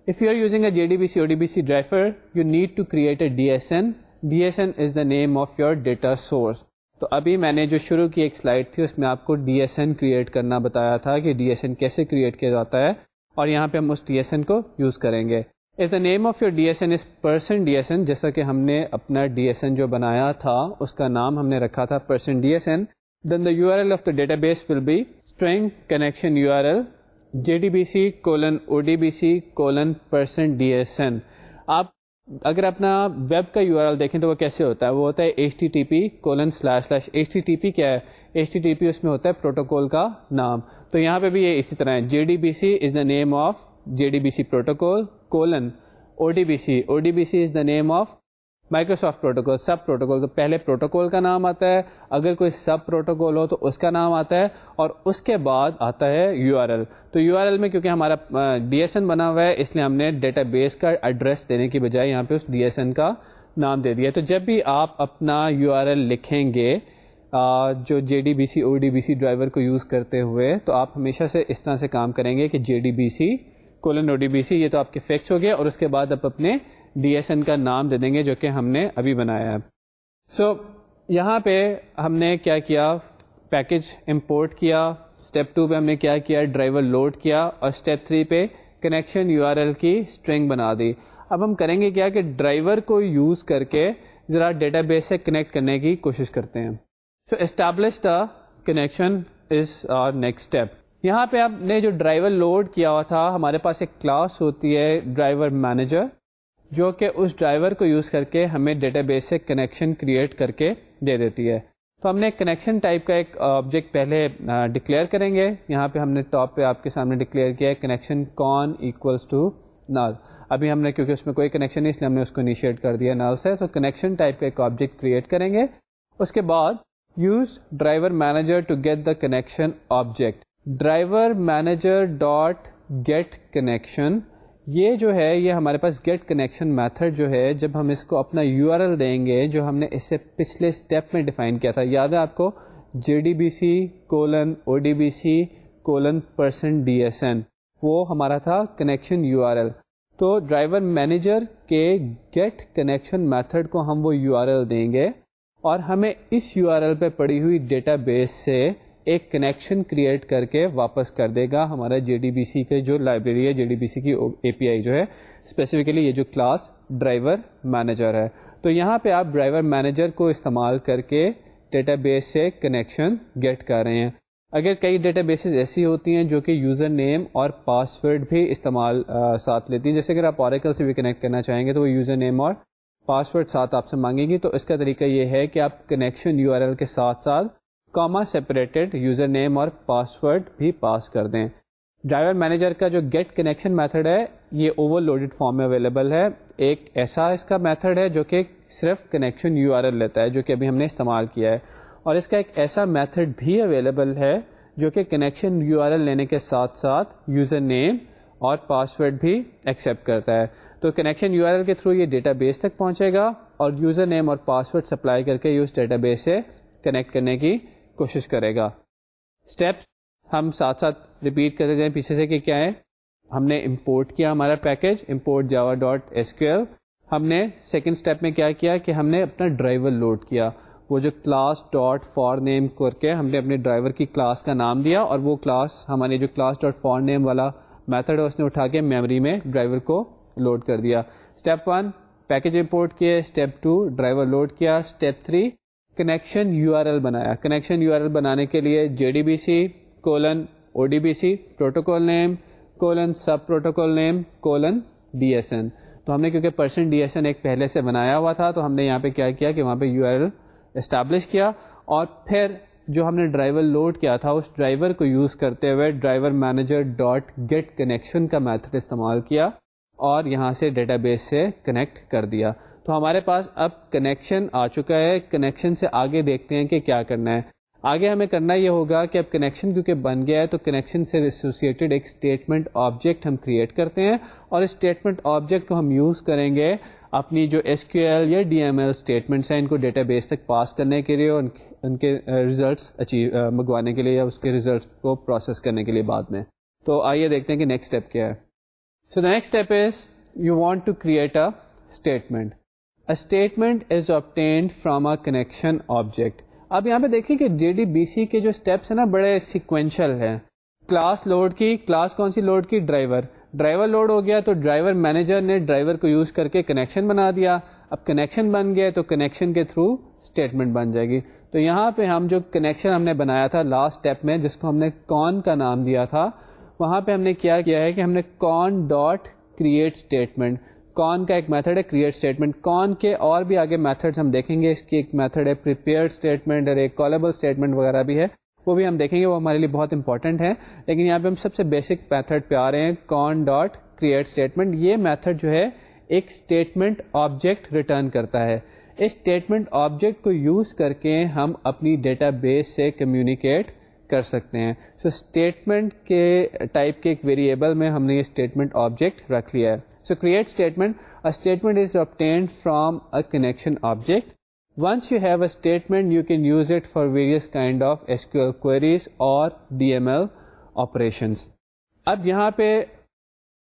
If you are using a JDBC ODBC driver, you need to create a DSN. DSN is the name of your data source. تو ابھی میں نے جو شروع کی ایک سلائڈ تھی اس میں آپ کو ڈی ایس این کریٹ کرنا بتایا تھا کہ ڈی ایس این کیسے کریٹ کیا جاتا ہے, اور یہاں پہ ہم اس ڈی ایس این کو یوز کریں گے. If the name of your DSN is person DSN, جیسا کہ ہم نے اپنا ڈی ایس این جو بنایا تھا اس کا نام ہم نے رکھا تھا person DSN, then the URL of the database will be string connection URL JDBC:ODBC:person DSN. آپ اگر اپنا ویب کا URL دیکھیں تو وہ کیسے ہوتا ہے, وہ ہوتا ہے http:// http کیا ہے, http اس میں ہوتا ہے پروٹوکول کا نام. تو یہاں پہ بھی یہ اسی طرح ہے, JDBC is the name of JDBC protocol : ODBC is the name of Microsoft protocol, sub protocol. تو پہلے پروٹوکول کا نام آتا ہے, اگر کوئی سب پروٹوکول ہو تو اس کا نام آتا ہے, اور اس کے بعد آتا ہے یو آر ایل. تو یو آر ایل میں کیونکہ ہمارا ڈی ایس این بنا ہوا ہے اس لیے ہم نے ڈیٹا بیس کا ایڈریس دینے کی بجائے یہاں پہ اس ڈی ایس این کا نام دے دیا. تو جب بھی آپ اپنا یو آر ایل لکھیں گے جو J D B C O D B C driver کو یوز کرتے ہوئے, تو آپ ہمیشہ سے اس طرح سے کام کریں گے کہ JDBC:ODBC, یہ تو آپ کے فیکس ہو گیا, اور اس کے بعد آپ اپنے ڈی ایس این کا نام دے دیں گے جو کہ ہم نے ابھی بنایا ہے. سو یہاں پہ ہم نے کیا کیا, پیکج امپورٹ کیا. اسٹیپ 2 پہ ہم نے کیا کیا, ڈرائیور لوڈ کیا, اور اسٹیپ 3 پہ کنیکشن یو آر ایل کی اسٹرنگ بنا دی. اب ہم کریں گے کیا کہ ڈرائیور کو یوز کر کے ذرا ڈیٹا بیس سے کنیکٹ کرنے کی کوشش کرتے ہیں. So establish the connection is our next step. یہاں پہ ہم نے جو ڈرائیور لوڈ کیا ہوا تھا, ہمارے پاس ایک کلاس ہوتی ہے ڈرائیور مینیجر, جو کہ اس ڈرائیور کو یوز کر کے ہمیں ڈیٹا بیس سے کنیکشن کریٹ کر کے دے دیتی ہے. تو ہم نے کنیکشن ٹائپ کا ایک آبجیکٹ پہلے ڈکلیئر کریں گے. یہاں پہ ہم نے ٹاپ پہ آپ کے سامنے ڈکلیئر کیا ہے کنیکشن کون ایکولس ٹو نل. ابھی ہم نے کیونکہ اس میں کوئی کنیکشن نہیں اس لیے ہم نے اس کو انیشیٹ کر دیا نل سے. تو کنیکشن ٹائپ کا ایک آبجیکٹ کریٹ کریں گے. اس کے بعد use driver manager to get the connection object. Driver manager dot get connection, یہ جو ہے یہ ہمارے پاس گیٹ کنیکشن میتھڈ جو ہے, جب ہم اس کو اپنا یو آر ایل دیں گے جو ہم نے اس سے پچھلے اسٹیپ میں ڈیفائن کیا تھا, یاد ہے آپ کو, JDBC:ODBC:person DSN, وہ ہمارا تھا کنیکشن یو آر ایل. تو ڈرائیور مینیجر کے گیٹ کنیکشن میتھڈ کو ہم وہ یو آر ایل دیں گے, اور ہمیں اس یو آر ایل پہ پڑی ہوئی ڈیٹا بیس سے ایک کنیکشن کریٹ کر کے واپس کر دے گا ہمارا JDBC کے جو لائبریری ہے, JDBC کی API جو ہے, اسپیسیفکلی یہ جو کلاس ڈرائیور مینیجر ہے. تو یہاں پہ آپ ڈرائیور مینیجر کو استعمال کر کے ڈیٹا بیس سے کنیکشن گیٹ کر رہے ہیں. اگر کئی ڈیٹا بیسز ایسی ہوتی ہیں جو کہ یوزر نیم اور پاسورڈ بھی استعمال ساتھ لیتی ہیں, جیسے اگر آپ اوریکل سے بھی کنیکٹ کرنا چاہیں گے تو وہ یوزر نیم اور پاسورڈ ساتھ آپ سے مانگے گی. تو اس کا طریقہ یہ ہے کہ آپ کنیکشن URL کے ساتھ ساتھ کاما سیپریٹڈ یوزر نیم اور پاسورڈ بھی پاس کر دیں. ڈرائیور مینیجر کا جو گیٹ کنیکشن میتھڈ ہے یہ اوور لوڈیڈ فارم میں اویلیبل ہے. ایک ایسا اس کا میتھڈ ہے جو کہ صرف کنیکشن URL لیتا ہے, جو کہ ابھی ہم نے استعمال کیا ہے, اور اس کا ایک ایسا میتھڈ بھی اویلیبل ہے جو کہ کنیکشن URL لینے کے ساتھ ساتھ یوزر نیم اور پاسورڈ بھی ایکسیپٹ کرتا ہے. تو کنیکشن URL کے تھرو یہ ڈیٹا بیس تک پہنچے گا اور یوزر نیم اور پاسورڈ سپلائی کر کے اس ڈیٹا بیس سے کنیکٹ کرنے کی کوشش کرے گا. اسٹیپ ہم ساتھ ساتھ ریپیٹ کرتے جائیں پیچھے سے کہ کیا ہے. ہم نے امپورٹ کیا ہمارا پیکج امپورٹ java.sql. ہم نے سیکنڈ اسٹیپ میں کیا کیا کہ ہم نے اپنا ڈرائیور لوڈ کیا. وہ جو کلاس ڈاٹ فار نیم کر کے ہم نے اپنے ڈرائیور کی کلاس کا نام دیا, اور وہ کلاس ہماری جو کلاس ڈاٹ فار نیم والا میتھڈ ہے اس نے اٹھا کے میموری میں ڈرائیور کو لوڈ کر دیا. اسٹیپ 1 پیکج امپورٹ کیے, اسٹیپ 2 ڈرائیور لوڈ کیا, اسٹیپ 3 کنیکشن URL بنایا. کنیکشن URL بنانے کے لیے JDBC ODBC پروٹوکول نیم سب پروٹوکول نیم DSN. تو ہم نے کیونکہ %DSN ایک پہلے سے بنایا ہوا تھا تو ہم نے یہاں پہ کیا کیا کہ وہاں پہ URL اسٹیبلش کیا, اور پھر جو ہم نے ڈرائیور لوڈ کیا تھا اس ڈرائیور کو یوز کرتے ہوئے driver manager dot get connection کا میتھڈ استعمال کیا اور یہاں سے ڈیٹا بیس سے کنیکٹ کر دیا. تو ہمارے پاس اب کنیکشن آ چکا ہے. کنیکشن سے آگے دیکھتے ہیں کہ کیا کرنا ہے. آگے ہمیں کرنا یہ ہوگا کہ اب کنیکشن کیونکہ بن گیا ہے تو کنیکشن سے ایسوسیٹڈ ایک اسٹیٹمنٹ آبجیکٹ ہم کریٹ کرتے ہیں, اور اس اسٹیٹمنٹ آبجیکٹ کو ہم یوز کریں گے اپنی جو SQL یا DML اسٹیٹمنٹس ہیں ان کو ڈیٹا بیس تک پاس کرنے کے لیے, اور ان کے ریزلٹس منگوانے کے لیے یا اس کے ریزلٹس کو پروسیس کرنے کے لیے بعد میں. تو آئیے دیکھتے ہیں کہ نیکسٹ اسٹیپ کیا ہے. So the next step is you want to create a statement. A statement is obtained from a connection object. اب یہاں پہ دیکھیں کہ JDBC کے جو اسٹیپس ہیں نا بڑے سیکوینشل ہیں. کلاس لوڈ کی, کلاس کون سی لوڈ کی, ڈرائیور لوڈ ہو گیا تو ڈرائیور مینیجر نے ڈرائیور کو یوز کر کے کنیکشن بنا دیا. اب کنیکشن بن گیا تو کنیکشن کے تھرو اسٹیٹمنٹ بن جائے گی. تو یہاں پہ ہم جو کنیکشن ہم نے بنایا تھا لاسٹ اسٹیپ میں جس کو ہم نے کون کا نام دیا تھا, وہاں پہ ہم نے کیا کیا ہے کہ ہم نے کون ڈاٹ کریٹ اسٹیٹمنٹ, کون کا ایک میتھڈ ہے کریٹ اسٹیٹمنٹ. کون کے اور بھی آگے میتھڈز ہم دیکھیں گے, اس کی ایک میتھڈ ہے پریپیئر اسٹیٹمنٹ اور ایک کالبل اسٹیٹمنٹ وغیرہ بھی ہے, وہ بھی ہم دیکھیں گے, وہ ہمارے لیے بہت امپورٹنٹ ہے. لیکن یہاں پہ ہم سب سے بیسک میتھڈ پہ آ رہے ہیں, کون ڈاٹ کریٹ اسٹیٹمنٹ. یہ میتھڈ جو ہے ایک اسٹیٹمنٹ آبجیکٹ ریٹرن کرتا ہے. اس اسٹیٹمنٹ آبجیکٹ کو یوز کر کے ہم اپنی ڈیٹا بیس سے کمیونیکیٹ کر سکتے ہیں. سو اسٹیٹمنٹ کے ٹائپ کے ایک ویریبل میں ہم نے یہ اسٹیٹمنٹ آبجیکٹ رکھ لیا ہے. So create statement. A statement is obtained from a connection object. Once you have a statement, you can use it for various kind of SQL queries or DML operations. اب یہاں پہ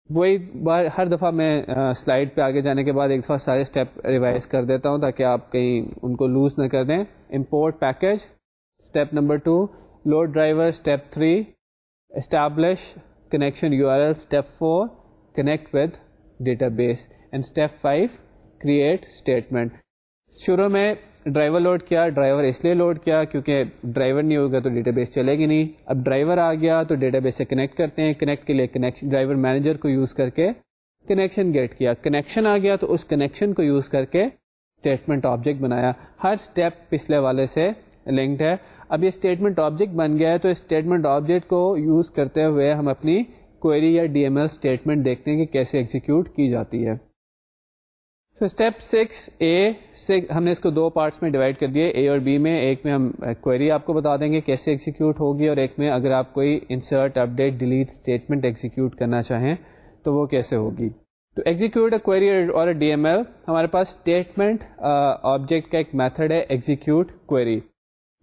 وہی بار ہر دفعہ میں slide پہ آگے جانے کے بعد ایک دفعہ سارے اسٹیپ ریوائز کر دیتا ہوں تاکہ آپ کہیں ان کو لوز نہ کر دیں. Import package step number 2, load driver step 3, establish connection URL step 4, connect with database, and step 5 create statement. شروع میں ڈرائیور لوڈ کیا, ڈرائیور اس لیے لوڈ کیا کیونکہ ڈرائیور نہیں ہوگا تو ڈیٹا بیس چلے گی نہیں. اب ڈرائیور آ گیا تو ڈیٹا بیس سے کنیکٹ کرتے ہیں, کنیکٹ کے لیے کنیکشن ڈرائیور مینیجر کو یوز کر کے کنیکشن گیٹ کیا, کنیکشن آ گیا تو اس کنیکشن کو یوز کر کے اسٹیٹمنٹ آبجیکٹ بنایا. ہر اسٹیپ پچھلے والے سے لنکڈ ہے. اب یہ اسٹیٹمنٹ آبجیکٹ بن گیا ہے تو اسٹیٹمنٹ آبجیکٹ کو یوز کرتے ہوئے ہم اپنی کوئری یا DML اسٹیٹمنٹ دیکھتے ہیں کہ کیسے ایگزیکیوٹ کی جاتی ہے. تو اسٹیپ 6 ہم نے اس کو 2 پارٹس میں ڈیوائڈ کر دیے, A اور B میں. ایک میں ہم کوئری آپ کو بتا دیں گے کیسے ایگزیکیوٹ ہوگی, اور ایک میں اگر آپ کوئی insert update delete statement execute کرنا چاہیں تو وہ کیسے ہوگی. تو ایگزیکیوٹ اے کوئری اور DML, ہمارے پاس اسٹیٹمنٹ آبجیکٹ کا ایک میتھڈ ہے ایگزیکیوٹ کوئری.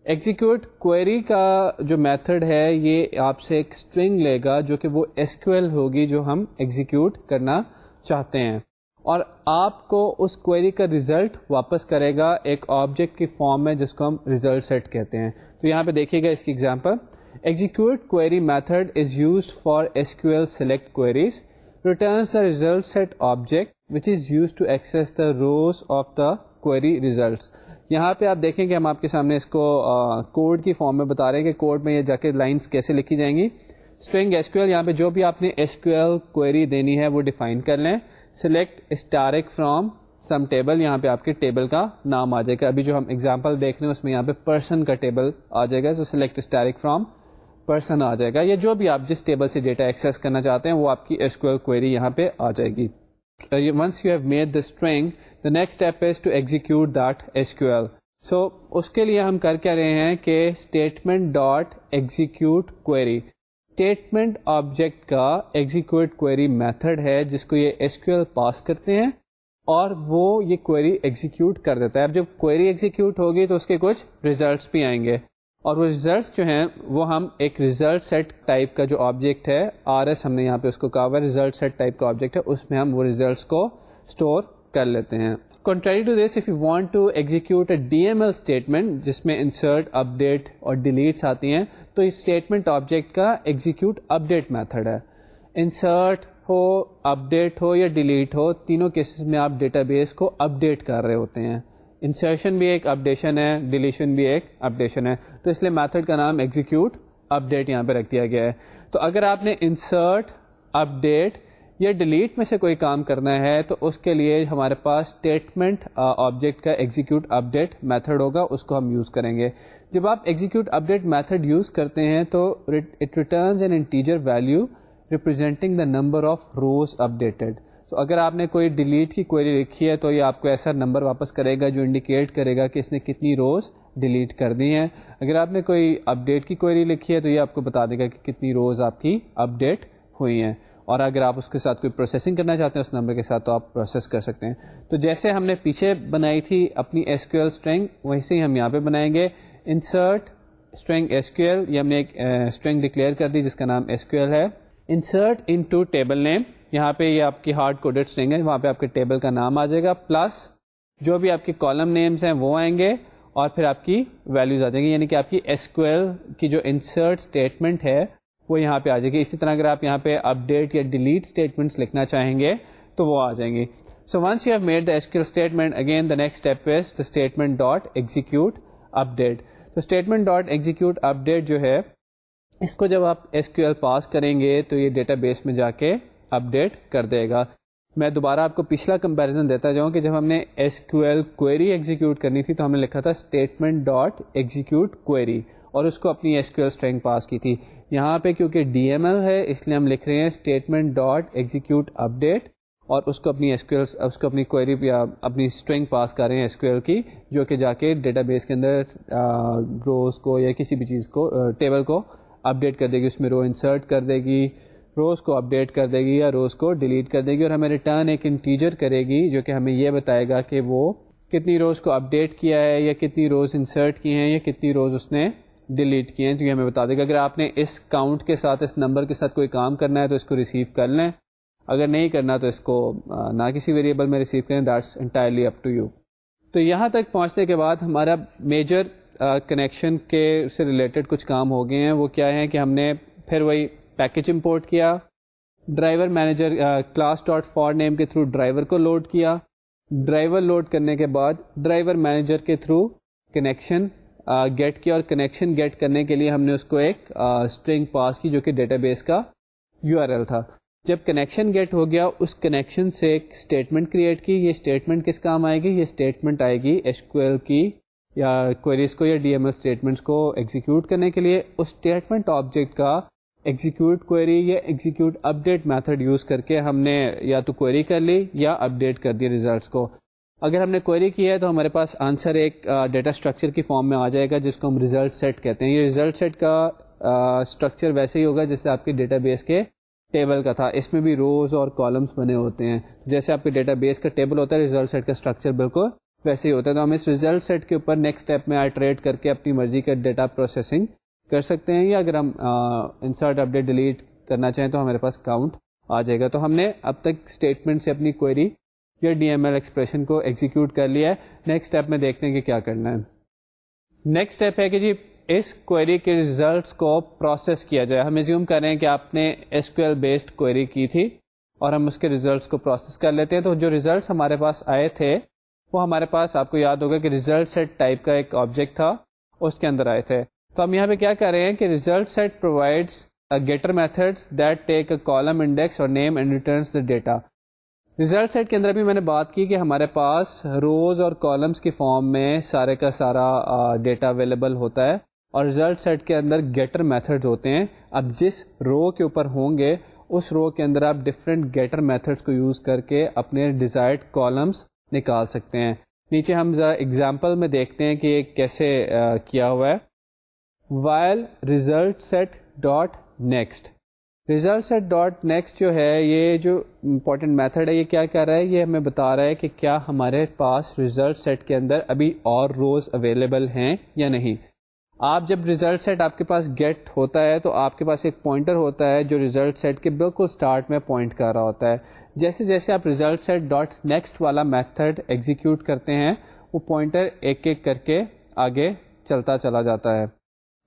ایگزیکیوٹ کوئری کا جو میتھڈ ہے یہ آپ سے ایک اسٹرنگ لے گا جو کہ وہ SQL ہوگی جو ہم ایگزیکیوٹ کرنا چاہتے ہیں, اور آپ کو اس کوئری کا ریزلٹ واپس کرے گا ایک آبجیکٹ کی فارم میں جس کو ہم ریزلٹ سیٹ کہتے ہیں. تو یہاں پہ دیکھیے گا اس کی example. Execute query method is used for SQL select queries, returns the result set object which is used to access the rows of the query results. یہاں پہ آپ دیکھیں کہ ہم آپ کے سامنے اس کو کوڈ کی فارم میں بتا رہے ہیں کہ کوڈ میں یہ جا کے لائنس کیسے لکھی جائیں گی. اسٹرنگ SQL, یہاں پہ جو بھی آپ نے SQL کوئری دینی ہے وہ ڈیفائن کر لیں. Select star from some table, یہاں پہ آپ کے ٹیبل کا نام آ جائے گا. ابھی جو ہم ایگزامپل دیکھ رہے ہیں اس میں یہاں پہ پرسن کا ٹیبل آ جائے گا, تو سلیکٹ اسٹارک فرام پرسن آ جائے گا. یا جو بھی آپ جس ٹیبل سے ڈیٹا ایکسیس کرنا چاہتے ہیں وہ آپ کی SQL کوئری یہاں پہ آ جائے گی. Once you have made the string, the next step is to execute that SQL. So اس کے لیے ہم کر کیا رہے ہیں کہ statement dot execute query, statement object کا ایگزیکیوٹ کوئری میتھڈ ہے جس کو یہ SQL پاس کرتے ہیں اور وہ یہ کوئری ایگزیکیوٹ کر دیتا ہے. اب جب کوئری ایگزیکیوٹ ہوگی تو اس کے کچھ ریزلٹس بھی آئیں گے, اور وہ ریزلٹس جو ہیں وہ ہم ایک ریزلٹ سیٹ ٹائپ کا جو آبجیکٹ ہے RS, ہم نے یہاں پہ اس کو کہا ہوا ریزلٹ سیٹ ٹائپ کا آبجیکٹ ہے, اس میں ہم وہ ریزلٹس کو اسٹور کر لیتے ہیں. Contrary to this, if you want to execute a DML statement جس میں insert, update اور deletes آتی ہیں, تو اس اسٹیٹمنٹ آبجیکٹ کا ایگزیکیوٹ اپڈیٹ میتھڈ ہے. انسرٹ ہو, اپڈیٹ ہو یا ڈیلیٹ ہو, تینوں کیسز میں آپ ڈیٹا بیس کو اپڈیٹ کر رہے ہوتے ہیں. انسرشن بھی ایک اپڈیشن ہے, ڈیلیشن بھی ایک اپڈیشن ہے, تو اس لیے میتھڈ کا نام ایگزیکیوٹ اپڈیٹ یہاں پہ رکھ دیا گیا ہے. تو اگر آپ نے انسرٹ, اپڈیٹ یا ڈیلیٹ میں سے کوئی کام کرنا ہے تو اس کے لیے ہمارے پاس اسٹیٹمنٹ آبجیکٹ کا ایگزیکیوٹ اپڈیٹ میتھڈ ہوگا, اس کو ہم یوز کریں گے. جب آپ ایگزیکیوٹ اپڈیٹ میتھڈ یوز کرتے ہیں تو it returns an integer value representing the number of rows updated. تو اگر آپ نے کوئی ڈیلیٹ کی کوئری لکھی ہے تو یہ آپ کو ایسا نمبر واپس کرے گا جو انڈیکیٹ کرے گا کہ اس نے کتنی روز ڈیلیٹ کر دی ہیں. اگر آپ نے کوئی اپڈیٹ کی کوئری لکھی ہے تو یہ آپ کو بتا دے گا کہ کتنی روز آپ کی اپڈیٹ ہوئی ہیں, اور اگر آپ اس کے ساتھ کوئی پروسیسنگ کرنا چاہتے ہیں اس نمبر کے ساتھ تو آپ پروسیس کر سکتے ہیں. تو جیسے ہم نے پیچھے بنائی تھی اپنی SQL اسٹرنگ, ویسے ہی ہم یہاں پہ بنائیں گے. انسرٹ اسٹرنگ SQL, یہ ہم نے ایک اسٹرنگ ڈکلیئر کر دی جس کا نام SQL ہے. انسرٹ انٹو ٹیبل نیم, یہاں پہ یہ آپ کی ہارڈ کوڈڈ اسٹرنگ ہے, وہاں پہ آپ کے ٹیبل کا نام آ جائے گا, پلس جو بھی آپ کے کالم نیمز ہیں وہ آئیں گے, اور پھر آپ کی ویلیوز آ جائیں گی, یعنی کہ آپ کی SQL کی جو انسرٹ اسٹیٹمنٹ ہے وہ یہاں پہ آ جائے گی. اسی طرح اگر آپ یہاں پہ اپڈیٹ یا ڈیلیٹ اسٹیٹمنٹس لکھنا چاہیں گے تو وہ آ جائیں گی. So once you have made the SQL statement, again the next step is the statement dot execute update. تو اسٹیٹمنٹ ڈاٹ ایگزیکیوٹ اپڈیٹ جو ہے اس کو جب آپ SQL پاس کریں گے تو یہ ڈیٹا بیس میں جا کے اپڈیٹ کر دے گا. میں دوبارہ آپ کو پچھلا کمپیریزن دیتا جاؤں کہ جب ہم نے SQL کوئری ایگزیکیوٹ کرنی تھی تو ہم نے لکھا تھا اسٹیٹمنٹ ڈاٹ ایگزیکیوٹ کوئری اور اس کو اپنی SQL اسٹرنگ پاس کی تھی. یہاں پہ کیونکہ DML ہے اس لیے ہم لکھ رہے ہیں اسٹیٹمنٹ ڈاٹ ایگزیکیوٹ اپڈیٹ, اور اس کو اپنی SQL اس کو اپنی کوئری یا اپنی اسٹرنگ پاس کر رہے ہیں SQL کی, جو کہ جا کے ڈیٹا بیس کے اندر روز کو یا کسی بھی چیز کو ٹیبل کو اپڈیٹ کر دے گی. اس میں رو انسرٹ کر دے گی, روز کو اپڈیٹ کر دے گی یا روز کو ڈیلیٹ کر دے گی, اور ہمیں ریٹرن ایک انٹیجر کرے گی جو کہ ہمیں یہ بتائے گا کہ وہ کتنی روز کو اپڈیٹ کیا ہے یا کتنی روز انسرٹ کی ہیں یا کتنی روز اس نے ڈیلیٹ کیے ہیں, تو یہ ہمیں بتا دے گا. اگر آپ نے اس کاؤنٹ کے ساتھ اس نمبر کے ساتھ کوئی کام کرنا ہے تو اس کو ریسیو کر لیں, اگر نہیں کرنا تو اس کو نہ کسی ویریبل میں ریسیو کریں, that's entirely up to you. تو یہاں تک پہنچنے کے بعد ہمارا میجر کنیکشن کے سے ریلیٹڈ کچھ کام ہو گئے ہیں. وہ کیا ہے کہ ہم نے پھر وہی پیکج امپورٹ کیا, driver manager class dot for نیم کے تھرو ڈرائیور کو لوڈ کیا, ڈرائیور لوڈ کرنے کے بعد ڈرائیور مینیجر کے تھرو کنیکشن گیٹ کیا, اور کنیکشن گیٹ کرنے کے لیے ہم نے اس کو ایک اسٹرنگ پاس کی جو کہ ڈیٹا بیس کا URL تھا. جب کنیکشن گیٹ ہو گیا اس کنیکشن سے ایک اسٹیٹمنٹ کریٹ کی. یہ اسٹیٹمنٹ کس کام آئے گی؟ یہ اسٹیٹمنٹ آئے گی SQL کی یا کوئریز کو یا DML اسٹیٹمنٹس کو ایگزیکیوٹ کرنے کے لیے. اس اسٹیٹمنٹ آبجیکٹ کا ایگزیکیوٹ کوئری یا ایگزیکیوٹ اپڈیٹ میتھڈ یوز کر کے ہم نے یا تو کوئری کر لی یا اپڈیٹ کر دی ریزلٹس کو. اگر ہم نے کوئری کی ہے تو ہمارے پاس آنسر ایک ڈیٹا اسٹرکچر کی فارم میں آ جائے گا جس کو ہم ریزلٹ سیٹ کہتے ہیں. یہ ریزلٹ سیٹ کا اسٹرکچر ویسے ہی ہوگا جیسے آپ کے ڈیٹا بیس کے ٹیبل کا تھا. اس میں بھی روز اور کالمس بنے ہوتے ہیں. جیسے آپ کے ڈیٹا بیس کا ٹیبل ہوتا ہے ریزلٹ سیٹ کا اسٹرکچر بالکل ویسے ہی ہوتا ہے. تو ہم اس ریزلٹ سیٹ کے اوپر نیکسٹ اسٹیپ میں آئٹریٹ کر کے اپنی مرضی کا ڈیٹا پروسیسنگ کر سکتے ہیں, یا اگر ہم انسرٹ اپڈیٹ ڈیلیٹ کرنا چاہیں تو ہمارے پاس کاؤنٹ آ جائے گا. تو ہم نے اب تک اسٹیٹمنٹ سے اپنی کوئری یہ DML ایکسپریشن کو ایگزیکیوٹ کر لیا ہے. نیکسٹ اسٹیپ میں دیکھتے ہیں کہ کیا کرنا ہے. نیکسٹ اسٹیپ ہے کہ جی اس کوئری کے ریزلٹس کو پروسیس کیا جائے. ہم ایزیوم کر رہے ہیں کہ آپ نے SQL بیسڈ کوئری کی تھی اور ہم اس کے ریزلٹس کو پروسیس کر لیتے ہیں. تو جو ریزلٹس ہمارے پاس آئے تھے وہ ہمارے پاس, آپ کو یاد ہوگا کہ ریزلٹ سیٹ ٹائپ کا ایک آبجیکٹ تھا, اس کے اندر آئے تھے. تو ہم یہاں پہ کیا کر رہے ہیں کہ result set provides getter methods that take a column index or name and returns the data. Result set کے اندر بھی میں نے بات کی کہ ہمارے پاس روز اور کالمس کی فارم میں سارے کا سارا ڈیٹا اویلیبل ہوتا ہے, اور ریزلٹ سیٹ کے اندر گیٹر میتھڈز ہوتے ہیں. اب جس رو کے اوپر ہوں گے اس رو کے اندر آپ ڈفرینٹ گیٹر میتھڈز کو یوز کر کے اپنے ڈیزائرڈ کالمس نکال سکتے ہیں. نیچے ہم ذرا ایگزامپل میں دیکھتے ہیں کہ یہ کیسے کیا ہوا ہے. while result set dot next, result set dot next جو ہے, یہ جو امپورٹنٹ میتھڈ ہے, یہ کیا کر رہا ہے, یہ ہمیں بتا رہا ہے کہ کیا ہمارے پاس ریزلٹ سیٹ کے اندر ابھی اور روز اویلیبل ہیں یا نہیں. آپ جب ریزلٹ سیٹ آپ کے پاس گیٹ ہوتا ہے تو آپ کے پاس ایک پوائنٹر ہوتا ہے جو ریزلٹ سیٹ کے بالکل اسٹارٹ میں پوائنٹ کر رہا ہوتا ہے. جیسے جیسے آپ ریزلٹ سیٹ ڈاٹ نیکسٹ والا میتھڈ ایگزیکیوٹ کرتے ہیں وہ پوائنٹر ایک ایک کر کے آگے چلتا چلا جاتا ہے.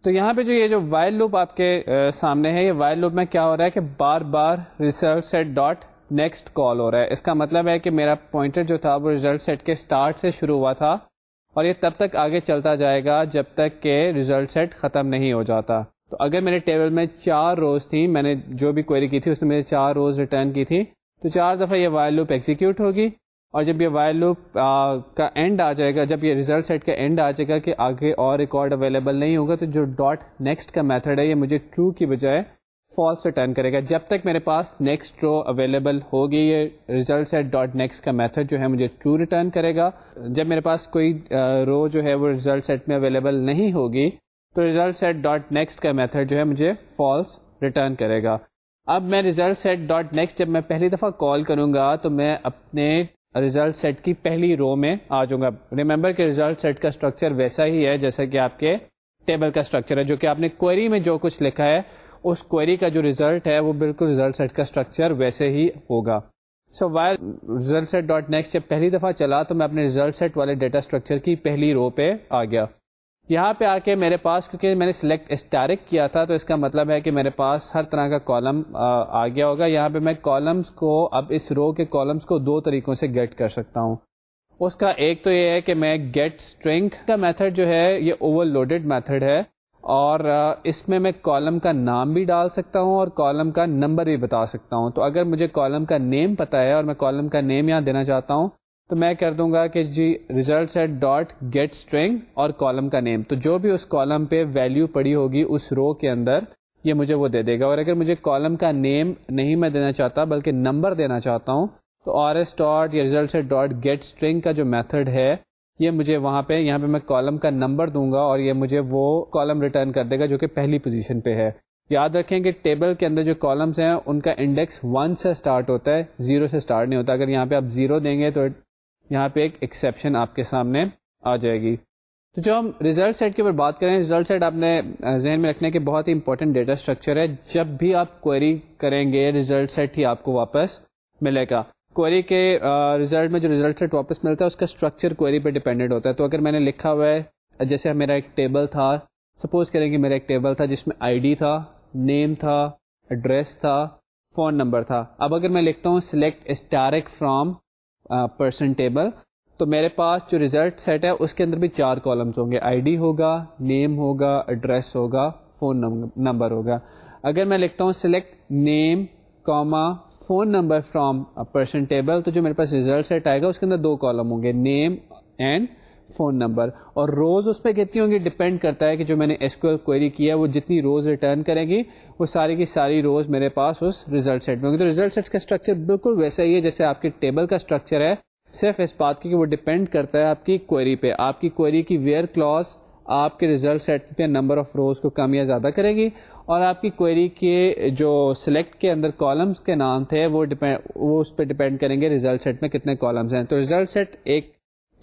تو یہاں پہ جو یہ جو وائل لوپ آپ کے سامنے ہے, یہ وائل لوپ میں کیا ہو رہا ہے کہ بار بار result set dot next call ہو رہا ہے. اس کا مطلب ہے کہ میرا پوائنٹر جو تھا وہ ریزلٹ سیٹ کے اسٹارٹ سے شروع ہوا تھا اور یہ تب تک آگے چلتا جائے گا جب تک کہ ریزلٹ سیٹ ختم نہیں ہو جاتا. تو اگر میرے ٹیبل میں 4 روز تھیں, میں نے جو بھی کوئری کی تھی اس میں میرے 4 روز ریٹرن کی تھی, تو 4 دفعہ یہ وائل لوپ ایگزیکیوٹ ہوگی, اور جب یہ وائل لوپ کا اینڈ آ جائے گا, جب یہ ریزلٹ سیٹ کا اینڈ آ جائے گا کہ آگے اور ریکارڈ اویلیبل نہیں ہوگا, تو جو ڈاٹ نیکسٹ کا میتھڈ ہے یہ مجھے ٹرو کی بجائے فالس ریٹرن کرے گا. جب تک میرے پاس نیکسٹ رو اویلیبل ہوگی یہ ریزلٹ سیٹ ڈاٹ نیکسٹ کا میتھڈ جو ہے مجھے ٹرو ریٹرن کرے گا. جب میرے پاس کوئی رو جو ہے وہ ریزلٹ سیٹ میں اویلیبل نہیں ہوگی تو ریزلٹ سیٹ ڈاٹ نیکسٹ کا میتھڈ جو ہے مجھے فالس ریٹرن کرے گا. اب میں ریزلٹ سیٹ ڈاٹ نیکسٹ جب میں پہلی دفعہ کال کروں گا تو میں اپنے ریزلٹ سیٹ کی پہلی رو میں آ جاؤں گا. ریممبر کہ ریزلٹ سیٹ کا اسٹرکچر ویسا ہی ہے جیسا کہ آپ کے ٹیبل کا اسٹرکچر ہے, جو کہ آپ نے کوئری میں جو کچھ لکھا ہے اس کوئری کا جو ریزلٹ ہے وہ بالکل ریزلٹ سیٹ کا اسٹرکچر ویسے ہی ہوگا. So while result set dot next جب پہلی دفعہ چلا تو میں اپنے ریزلٹ سیٹ والے ڈیٹا اسٹرکچر کی پہلی رو پہ آ گیا. یہاں پہ آ کے میرے پاس, کیونکہ میں نے سلیکٹ اسٹیرک کیا تھا تو اس کا مطلب ہے کہ میرے پاس ہر طرح کا کالم آ گیا ہوگا. یہاں پہ میں کالمس کو, اب اس رو کے کالمس کو 2 طریقوں سے گیٹ کر سکتا ہوں. اس کا ایک تو یہ ہے کہ میں گیٹ اسٹرنگ کا میتھڈ جو ہے یہ اوور لوڈیڈ میتھڈ ہے, اور اس میں کالم کا نام بھی ڈال سکتا ہوں اور کالم کا نمبر بھی بتا سکتا ہوں. تو اگر مجھے کالم کا نیم پتا ہے اور میں کالم کا نیم یہاں دینا چاہتا ہوں تو میں کر دوں گا کہ جی result set dot get string اور کالم کا نیم, تو جو بھی اس کالم پہ ویلیو پڑی ہوگی اس رو کے اندر یہ مجھے وہ دے دے گا. اور اگر مجھے کالم کا نیم نہیں میں دینا چاہتا بلکہ نمبر دینا چاہتا ہوں تو RS ڈاٹ یا result set dot get string کا جو میتھڈ ہے یہ مجھے وہاں پہ, یہاں پہ میں کالم کا نمبر دوں گا اور یہ مجھے وہ کالم ریٹرن کر دے گا جو کہ پہلی پوزیشن پہ ہے. یاد رکھیں کہ ٹیبل کے اندر جو کالمس ہیں ان کا انڈیکس 1 سے اسٹارٹ ہوتا ہے, 0 سے اسٹارٹ نہیں ہوتا. اگر یہاں پہ آپ 0 دیں گے تو یہاں پہ ایک ایکسیپشن آپ کے سامنے آ جائے گی. تو جو ہم ریزلٹ سیٹ کے اوپر بات کریں, ریزلٹ سیٹ آپ نے ذہن میں رکھنے کے بہت ہی امپورٹنٹ ڈیٹا اسٹرکچر ہے. جب بھی آپ کوئری کریں گے ریزلٹ سیٹ ہی آپ کو واپس ملے گا. کوئری کے ریزلٹ میں جو ریزلٹ سیٹ واپس ملتا ہے اس کا اسٹرکچر کوئری پہ ڈیپینڈنٹ ہوتا ہے. تو اگر میں نے لکھا ہوا ہے, جیسے میرا ایک ٹیبل تھا, سپوز کریں کہ میرا ایک ٹیبل تھا جس میں ID تھا, نیم تھا, ایڈریس تھا, فون نمبر تھا. اب اگر میں لکھتا ہوں select asterisk from person table, تو میرے پاس جو ریزلٹ سیٹ ہے اس کے اندر بھی 4 کالمس ہوں گے. ID ہوگا, نیم ہوگا, ایڈریس ہوگا, فون نمبر ہوگا. اگر میں لکھتا ہوں select name Cama phone number from person table, تو جو میرے پاس ریزلٹ سیٹ آئے گا اس کے اندر 2 کالم ہوں گے, نیم اینڈ فون نمبر. اور روز اس پہ کتنی ہوں گی ڈپینڈ کرتا ہے کہ جو میں نے SQL کوئری کیا ہے وہ جتنی روز ریٹرن کرے گی وہ ساری کی ساری روز میرے پاس اس ریزلٹ سیٹ میں ہوں گی. تو ریزلٹ سیٹ کا اسٹرکچر بالکل ویسا ہی ہے جیسے آپ کے ٹیبل کا اسٹرکچر ہے, صرف اس بات کی کہ وہ ڈپینڈ کرتا ہے آپ کی کوئری پہ. آپ کی کوئری کی ویئر کلاس آپ کے ریزلٹ سیٹ پہ نمبر آف روز کو کم یا زیادہ کرے گی, اور آپ کی کوئری کے جو سلیکٹ کے اندر کالمس کے نام تھے وہ اس پہ ڈپینڈ کریں گے ریزلٹ سیٹ میں کتنے کالمس ہیں. تو ریزلٹ سیٹ ایک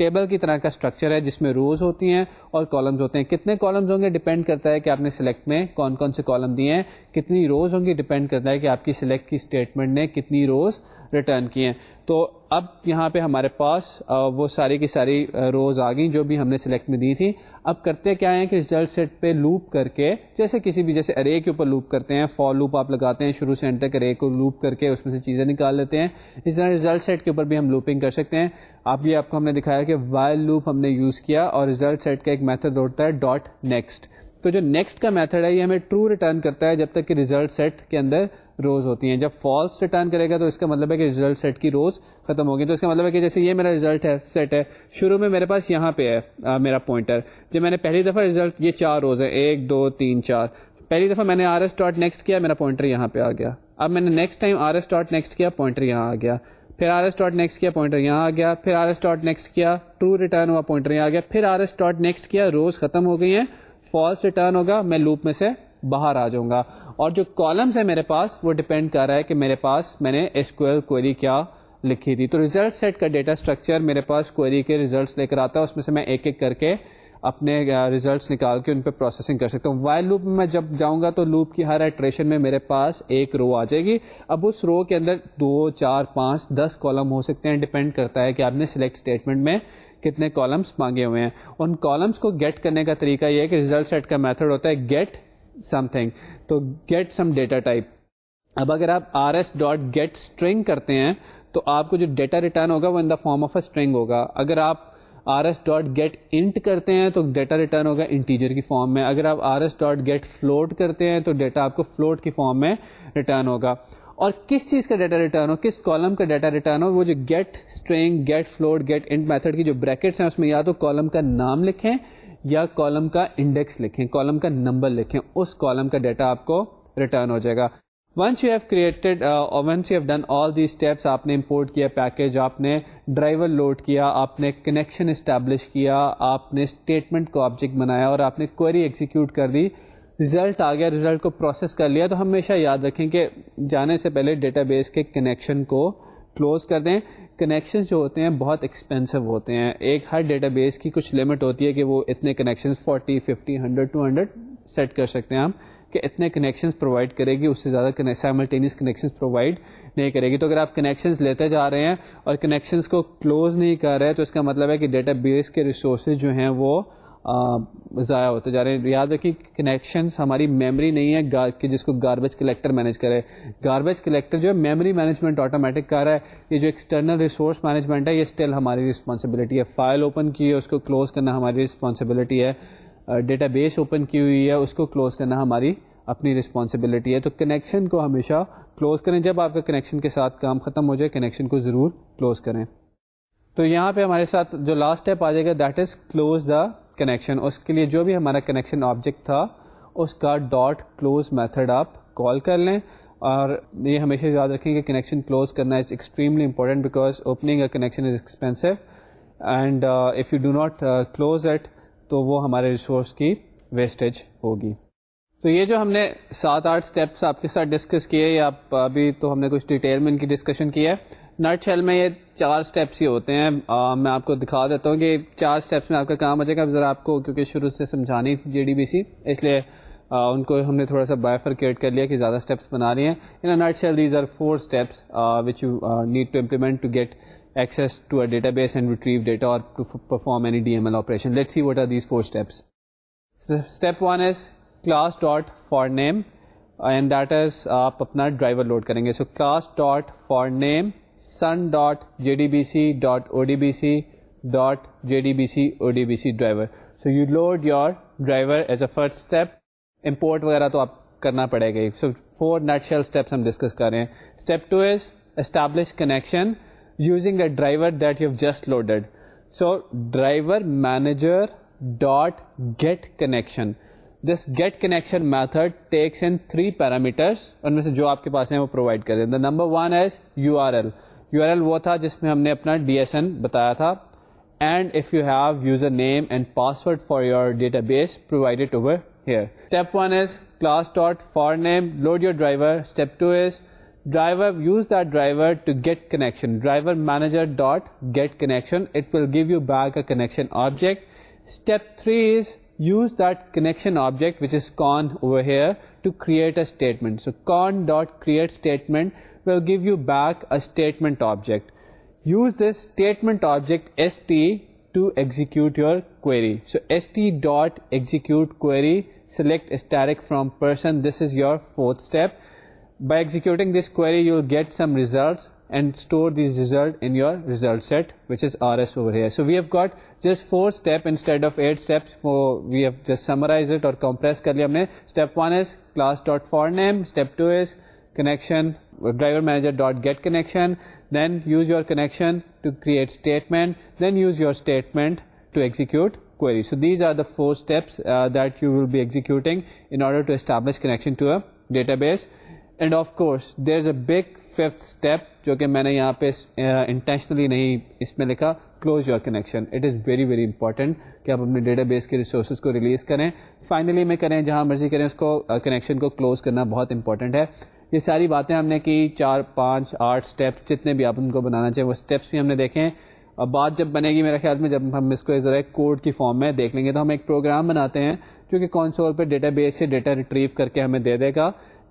ٹیبل کی طرح کا اسٹرکچر ہے جس میں روز ہوتی ہیں اور کالمز ہوتے ہیں. کتنے کالمز ہوں گے ڈپینڈ کرتا ہے کہ آپ نے سلیکٹ میں کون کون سے کالم دیے ہیں. کتنی روز ہوں گی ڈپینڈ کرتا ہے کہ آپ کی سلیکٹ کی اسٹیٹمنٹ نے کتنی روز ریٹرن کی ہیں. تو اب یہاں پہ ہمارے پاس وہ ساری کی ساری روز آ گئیں جو بھی ہم نے سلیکٹ میں دی تھی. اب کرتے کیا ہیں کہ ریزلٹ سیٹ پہ لوپ کر کے جیسے کسی بھی جیسے ارے کے اوپر لوپ کرتے ہیں, فار لوپ آپ لگاتے ہیں شروع سے اینڈ تک ارے کو لوپ کر کے اس میں سے چیزیں نکال لیتے ہیں. اس طرح ریزلٹ سیٹ کے اوپر بھی ہم لوپنگ کر سکتے ہیں. آپ کو ہم نے دکھایا کہ وائل لوپ ہم نے یوز کیا اور ریزلٹ سیٹ کا ایک میتھڈ ہوتا ہے ڈاٹ نیکسٹ. تو جو نیکسٹ کا میتھڈ ہے یہ ہمیں ٹرو ریٹرن کرتا ہے جب تک کہ ریزلٹ سیٹ کے اندر روز ہوتی ہیں. جب فالس ریٹرن کرے گا تو اس کا مطلب ہے کہ ریزلٹ سیٹ کی روز ختم ہوگی. تو اس کا مطلب ہے کہ جیسے یہ میرا ریزلٹ سیٹ ہے, شروع میں میرے پاس یہاں پہ ہے میرا پوائنٹر. جب میں نے پہلی دفعہ ریزلٹ, یہ 4 روز ہیں 1 2 3 4, پہلی دفعہ میں نے آر ایس ڈاٹ نیکسٹ کیا, میرا پوائنٹر یہاں پہ آ گیا. اب میں نے next time are S dot next کیا, پوائنٹر یہاں آ گیا. پھر آر ایس ڈاٹ نیکسٹ کیا, پوائنٹر یہاں آ گیا. پھر آر ایس ڈاٹ نیکسٹ کیا, ٹرو ریٹرن ہوا, پوائنٹر یہاں آ گیا. پھر آر ایس ڈاٹ نیکسٹ کیا, روز ختم ہو گئی ہیں, فالس ریٹرن ہوگا, میں لوپ میں سے باہر آ جاؤں گا. اور جو کالمز ہے میرے پاس وہ ڈیپینڈ کر رہا ہے کہ میرے پاس میں نے SQL کوئری کیا لکھی تھی. تو ریزلٹ سیٹ کا ڈیٹا اسٹرکچر میرے پاس کوئری کے ریزلٹس لے کر آتا ہے, اس میں سے میں ایک ایک کر کے اپنے ریزلٹس نکال کے ان پہ پروسیسنگ کر سکتا ہوں. وائل لوپ میں جب جاؤں گا تو لوپ کی ہر ایٹریشن میں میرے پاس ایک رو آ جائے گی. اب اس رو کے اندر 2 4 5 10 کالم ہو سکتے ہیں, ڈیپینڈ کرتا ہے کہ آپ نے سلیکٹ اسٹیٹمنٹ میں کتنے کالمس مانگے ہوئے ہیں. ان کالمس کو گیٹ کرنے کا طریقہ یہ ہے کہ ریزلٹ سیٹ کا میتھڈ ہوتا ہے گیٹ سم تھنگ, تو گیٹ سم ڈیٹا ٹائپ. اب اگر آپ R S dot get string کرتے ہیں تو آپ کو جو ڈیٹا ریٹرن ہوگا وہ in the form of a string ہوگا. اگر آپ R S dot get int کرتے ہیں تو ڈیٹا ریٹرن ہوگا انٹیجر کی فارم میں. اگر آپ R S dot get float کرتے ہیں تو ڈیٹا آپ کو فلوٹ کی فارم میں ریٹرن ہوگا. اور کس چیز کا ڈیٹا ریٹرن ہو, کس کالم کا ڈیٹا ریٹرن ہو, وہ جو get string, get float, get int method کی جو بریکٹس ہیں اس میں یا تو کالم کا نام لکھیں یا کالم کا انڈیکس لکھیں, کالم کا نمبر لکھیں, اس کالم کا ڈیٹا آپ کو ریٹرن ہو جائے گا. Once you have created once you have done all the steps, آپ نے امپورٹ کیا پیکج, آپ نے ڈرائیور لوڈ کیا, آپ نے کنیکشن اسٹیبلش کیا, آپ نے اسٹیٹمنٹ کو آبجیکٹ بنایا اور آپ نے کوئری ایگزیکیوٹ کر دی, ریزلٹ آ گیا, ریزلٹ کو پروسیس کر لیا, تو ہمیشہ یاد رکھیں کہ جانے سے پہلے ڈیٹا بیس کے کنیکشن کو کلوز کر دیں. کنیکشنز جو ہوتے ہیں بہت ایکسپینسو ہوتے ہیں. ایک ہر ڈیٹا بیس کی کچھ لمٹ ہوتی ہے کہ وہ اتنے کنیکشنز 40 50 100 200 سیٹ کر سکتے ہیں ہم کہ اتنے کنیکشنز پرووائڈ کرے گی, اس سے زیادہ سائملٹینیس کنیکشنز پرووائڈ نہیں کرے گی. تو اگر آپ کنیکشنز لیتے جا رہے ہیں اور کنیکشنز کو کلوز نہیں کر رہے تو اس کا مطلب ہے کہ ڈیٹا بیس کے ریسورسز جو ہیں وہ ضائع ہوتے جا رہے ہیں. یاد رکھیے کنیکشنز ہماری میموری نہیں ہے کہ جس کو گاربیج کلیکٹر مینیج کرے. گاربیج کلیکٹر جو ہے میموری مینجمنٹ آٹومیٹک کر رہا ہے. یہ جو ایکسٹرنل ریسورس مینجمنٹ ہے یہ اسٹل ہماری رسپانسبلٹی ہے. فائل اوپن کی ہے اس کو کلوز کرنا ہماری رسپانسبلٹی ہے. ڈیٹا بیس اوپن کی ہوئی ہے اس کو کلوز کرنا ہماری اپنی رسپانسبلٹی ہے. تو کنیکشن کو ہمیشہ کلوز کریں. جب آپ کا کنیکشن کے ساتھ کام ختم ہو جائے کنیکشن کو ضرور کلوز کریں. تو یہاں پہ ہمارے ساتھ جو لاسٹ اسٹیپ آ جائے گا that is close the connection. اس کے لیے جو بھی ہمارا کنیکشن آبجیکٹ تھا اس کا ڈاٹ کلوز میتھڈ آپ کال کر لیں. اور یہ ہمیشہ یاد رکھیں کہ کنیکشن کلوز کرنا is extremely important because opening a connection is expensive and if you do not close it تو وہ ہمارے ریسورس کی ویسٹیج ہوگی. تو یہ جو ہم نے 7-8 اسٹیپس آپ کے ساتھ ڈسکس کیے, یا ابھی تو ہم نے کچھ ڈیٹیل میں ان کی ڈسکشن کی ہے. نٹ شیل میں یہ 4 اسٹیپس ہی ہوتے ہیں. میں آپ کو دکھا دیتا ہوں کہ 4 اسٹیپس میں آپ کا کام ہو جائے گا. ذرا آپ کو کیونکہ شروع سے سمجھانی JDBC اس لیے ان کو ہم نے تھوڑا سا بائفرکیٹ کر لیا کہ زیادہ اسٹیپس بنا رہی ہیں. In nutshell these are 4 steps which you need to implement to get access to a database and retrieve data or to perform any DML operation. Let's see what are these 4 steps. So step 1 is class dot for name and that is آپ اپنا driver load کریں گے. So class dot for name sun dot jdbc dot odbc dot jdbc odbc driver. So you load your driver as a first step. Import وغیرہ تو آپ کرنا پڑے گا. So 4 nutshell steps ہم ڈسکس کر رہے ہیں. Step 2 is establish connection using a driver that you've just loaded. So driver manager dot get connection. This get connection method takes in 3 parameters. ان میں سے جو آپ کے پاس ہیں وہ پرووائڈ کر دیں. The number 1 is URL. URL وہ تھا جس میں ہم نے اپنا DSN بتایا تھا. And if you have username and password for your database, provide it over here. Step 1 is class dot for name, load your driver. Step 2 is driver, use that driver to get connection. Driver manager dot get connection. It will give you back a connection object. Step 3 is use that connection object which is con over here to create a statement. So con dot create statement will give you back a statement object. Use this statement object st to execute your query. So st.execute query, select static from person. This is your fourth step. By executing this query, you will get some results and store these results in your result set, which is RS over here. So we have got just 4 steps instead of 8 steps. We have just summarized it or compressed kar liya humne. Step 1 is class.forName. Step 2 is connection, driver manager.get connection. Then use your connection to create statement. Then use your statement to execute query. So these are the 4 steps that you will be executing in order to establish connection to a database. And of course, there's a big 5th step جو کہ میں نے یہاں پہ intentionally نہیں اس میں لکھا, close your connection. It is very very important کہ آپ اپنے ڈیٹا بیس کے ریسورسز کو ریلیز کریں, فائنلی میں کریں, جہاں مرضی کریں, اس کو کنیکشن کو کلوز کرنا بہت امپورٹنٹ ہے. یہ ساری باتیں ہم نے کی, 4 5 8 اسٹیپ جتنے بھی آپ ان کو بنانا چاہیں وہ اسٹیپس بھی ہم نے دیکھیں. اب بات جب بنے گی میرے خیال میں, جب ہم اس کو ذرا کوڈ کی فارم میں دیکھ لیں گے, تو ہم ایک پروگرام بناتے ہیں جو کہ کنسول پہ ڈیٹا بیس سے ڈیٹا ریٹریو کر کے ہمیں دے دے گا.